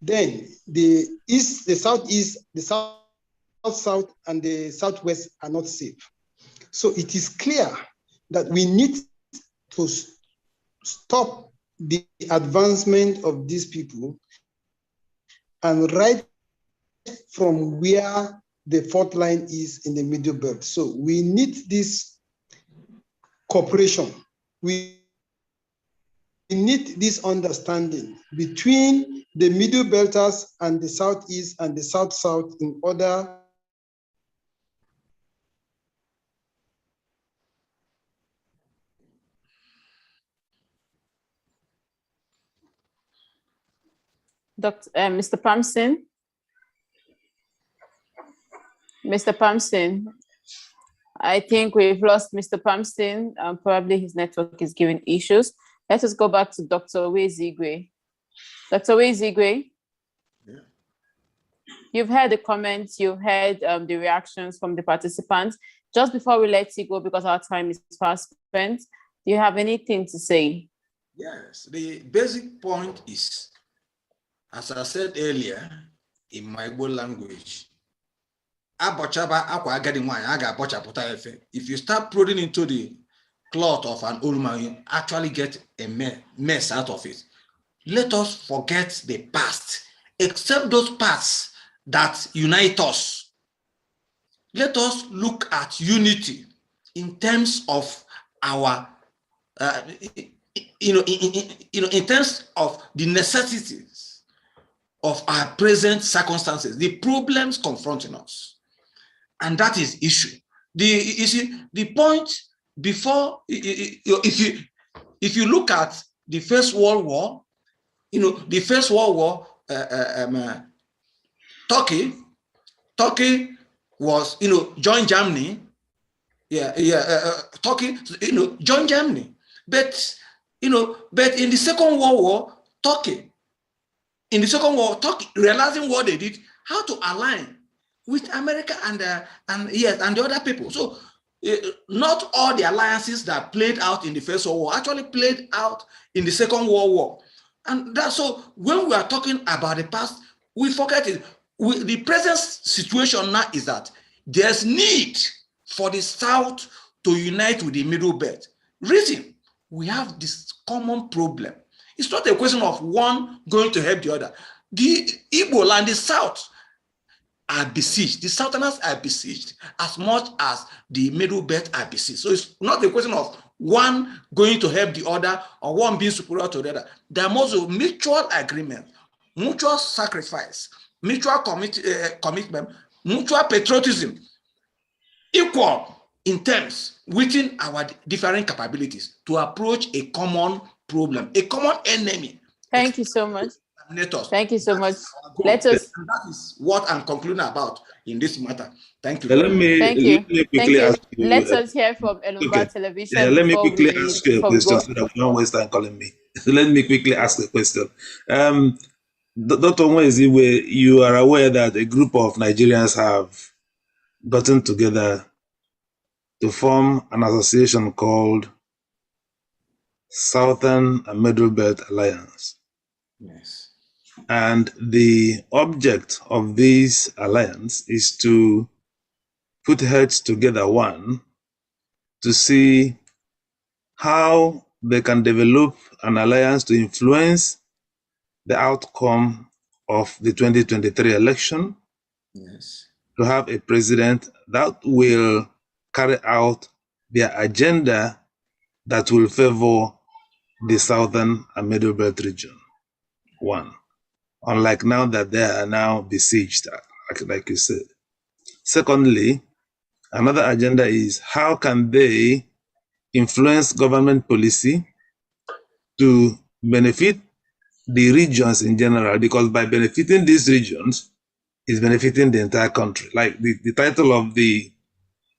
Then the east, the southeast, the south, and the southwest are not safe. So it is clear that we need to stop the advancement of these people, and right from where the fault line is in the middle belt. So we need this cooperation. We need this understanding between the middle belters and the southeast and the south-south in order Mr. Pamson? Mr. Pamson, I think we've lost Mr. Pamson. Probably his network is giving issues. Let us go back to Dr. Nwaezeigwe. Dr. Nwaezeigwe, yeah. You've heard the comments, you've heard the reactions from the participants. Just before we let you go, because our time is fast spent, do you have anything to say? Yes, the basic point is, as I said earlier, in my Igbo language, if you start prodding into the cloth of an old man, you actually get a mess out of it. Let us forget the past, except those parts that unite us. Let us look at unity in terms of our, in terms of the necessities of our present circumstances, the problems confronting us. And that is issue. you see, the point before, if you look at the First World War, the First World War, Turkey was, joined Germany. Turkey, joined Germany. But, but in the Second World War, Turkey, realizing what they did, how to align with America and the other people. So not all the alliances that played out in the First World War actually played out in the Second World War. And that's so when we are talking about the past, we forget it. The present situation now is that there's need for the South to unite with the Middle Belt. Reason, we have this common problem. It's not a question of one going to help the other. The Igbo and the South are besieged. The Southerners are besieged as much as the Middle Belt are besieged. So it's not a question of one going to help the other or one being superior to the other. There must be mutual agreement, mutual sacrifice, mutual commitment, mutual patriotism, equal in terms within our different capabilities to approach a common problem, a common enemy. Thank you so much. Thank you so much. Let us. That is what I'm concluding about in this matter. Thank you. Let me quickly ask you. Let us hear from Elumba Television. Yeah, let me quickly ask you a question so that we don't waste time calling me. Let me quickly ask a question. Dr. Nwaezeigwe, you are aware that a group of Nigerians have gotten together to form an association called Southern and Middle Belt Alliance. Yes. And the object of this alliance is to put heads together, one, to see how they can develop an alliance to influence the outcome of the 2023 election. Yes. To have a president that will carry out their agenda that will favor the Southern and Middle Belt region. One. Unlike now that they are now besieged, like you said. Secondly, another agenda is how can they influence government policy to benefit the regions in general, because by benefiting these regions is benefiting the entire country. Like the title of the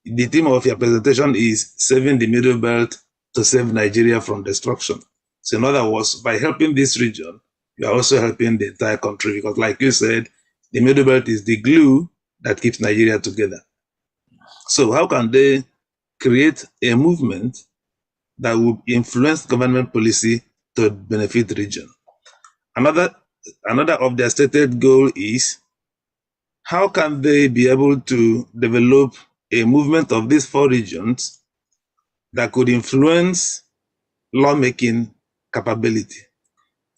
theme of your presentation is Saving the Middle Belt to Save Nigeria from Destruction. So in other words, by helping this region, you are also helping the entire country, because like you said, the Middle Belt is the glue that keeps Nigeria together. So how can they create a movement that will influence government policy to benefit the region? Another of their stated goal is how can they be able to develop a movement of these four regions that could influence lawmaking capability.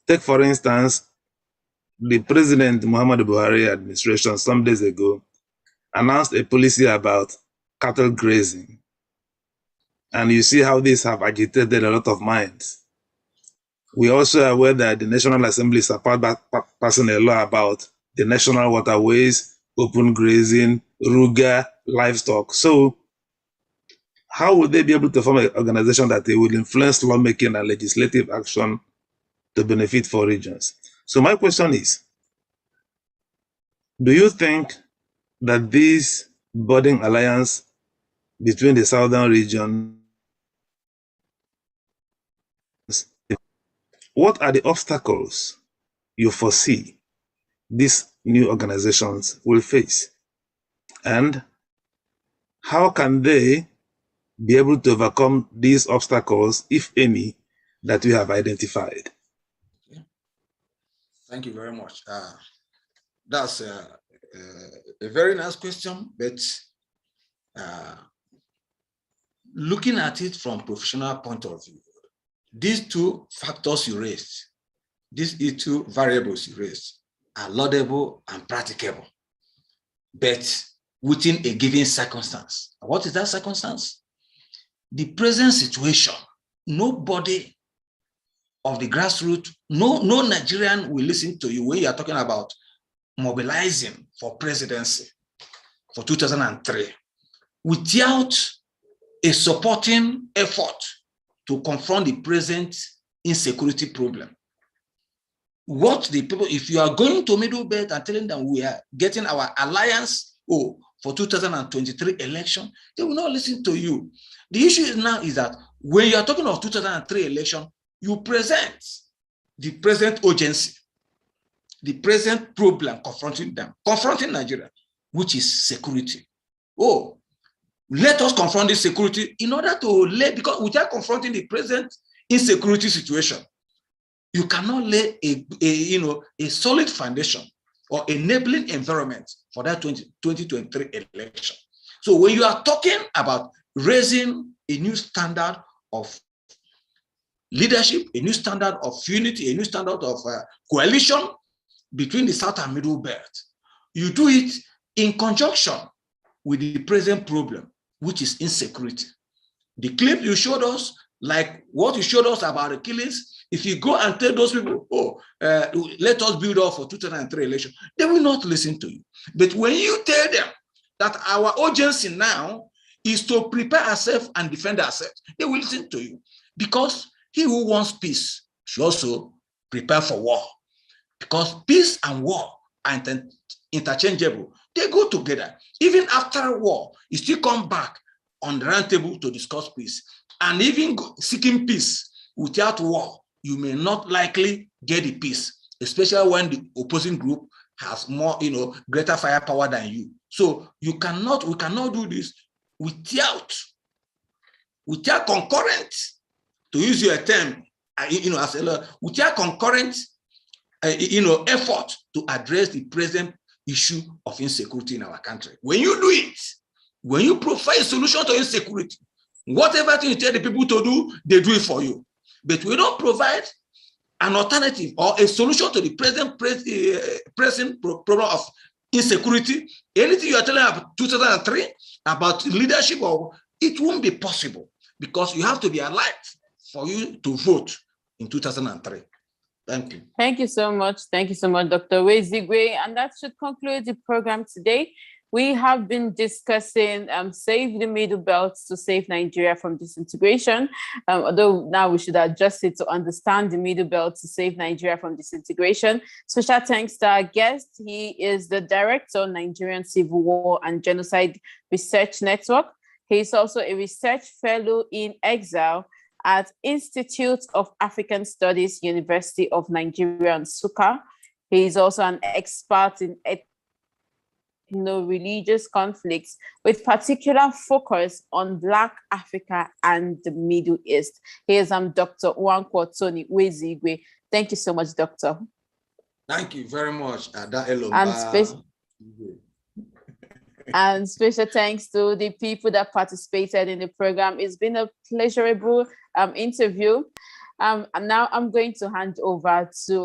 Take, for instance, the President Muhammadu Buhari administration some days ago announced a policy about cattle grazing. And you see how these have agitated a lot of minds. We also are aware that the National Assembly is passing a law about the national waterways, open grazing, ruga, livestock. So how would they be able to form an organization that they will influence lawmaking and legislative action to benefit four regions? So my question is, do you think that this budding alliance between the southern region, what are the obstacles you foresee these new organizations will face? And how can they be able to overcome these obstacles, if any, that we have identified? Okay. Thank you very much. That's a very nice question, but looking at it from a professional point of view, these two factors you raised, these two variables you raised, are laudable and practicable, but within a given circumstance. What is that circumstance? The present situation, nobody of the grassroots, no Nigerian will listen to you when you are talking about mobilizing for presidency for 2003. without a supporting effort to confront the present insecurity problem. What the people, if you are going to Middle Belt and telling them we are getting our alliance for 2023 election, they will not listen to you. The issue now is that when you are talking of 2003 election, you present the present urgency, the present problem confronting them, confronting Nigeria, which is security. Let us confront this security in order to lay, because without confronting the present insecurity situation, you cannot lay a solid foundation or enabling environment for that 2023 election. So when you are talking about raising a new standard of leadership, a new standard of unity, a new standard of coalition between the South and Middle Belt, you do it in conjunction with the present problem, which is insecurity. The clip you showed us, like what you showed us about the killings, if you go and tell those people, let us build up for 2003 election, they will not listen to you. But when you tell them that our urgency now is to prepare ourselves and defend ourselves, they will listen to you. Because he who wants peace should also prepare for war. Because peace and war are interchangeable. They go together. Even after war, you still come back on the round table to discuss peace. And even seeking peace without war, you may not likely get the peace, especially when the opposing group has more, greater firepower than you. So we cannot do this without concurrent, to use your term, without concurrent, effort to address the present issue of insecurity in our country. When you do it, when you provide a solution to insecurity, whatever thing you tell the people to do, they do it for you. But we don't provide an alternative or a solution to the present problem of insecurity. Anything you are telling about 2003, about leadership, it won't be possible, because you have to be alive for you to vote in 2003. Thank you. Thank you so much. Thank you so much, Dr. Nwaezeigwe. And that should conclude the program today. We have been discussing Save the Middle Belt to Save Nigeria from Disintegration. Although now we should adjust it to Understand the Middle Belt to Save Nigeria from Disintegration. Special thanks to our guest. He is the Director of Nigerian Civil War and Genocide Research Network. He is also a Research Fellow in Exile at Institute of African Studies, University of Nigeria, Nsukka. He is also an expert in ethno-religious conflicts with particular focus on Black Africa and the Middle East. He is Dr. Nwankwo Nwaezeigwe. Thank you so much, Doctor. Thank you very much. And special thanks to the people that participated in the program. It's been a pleasurable interview. And now I'm going to hand over to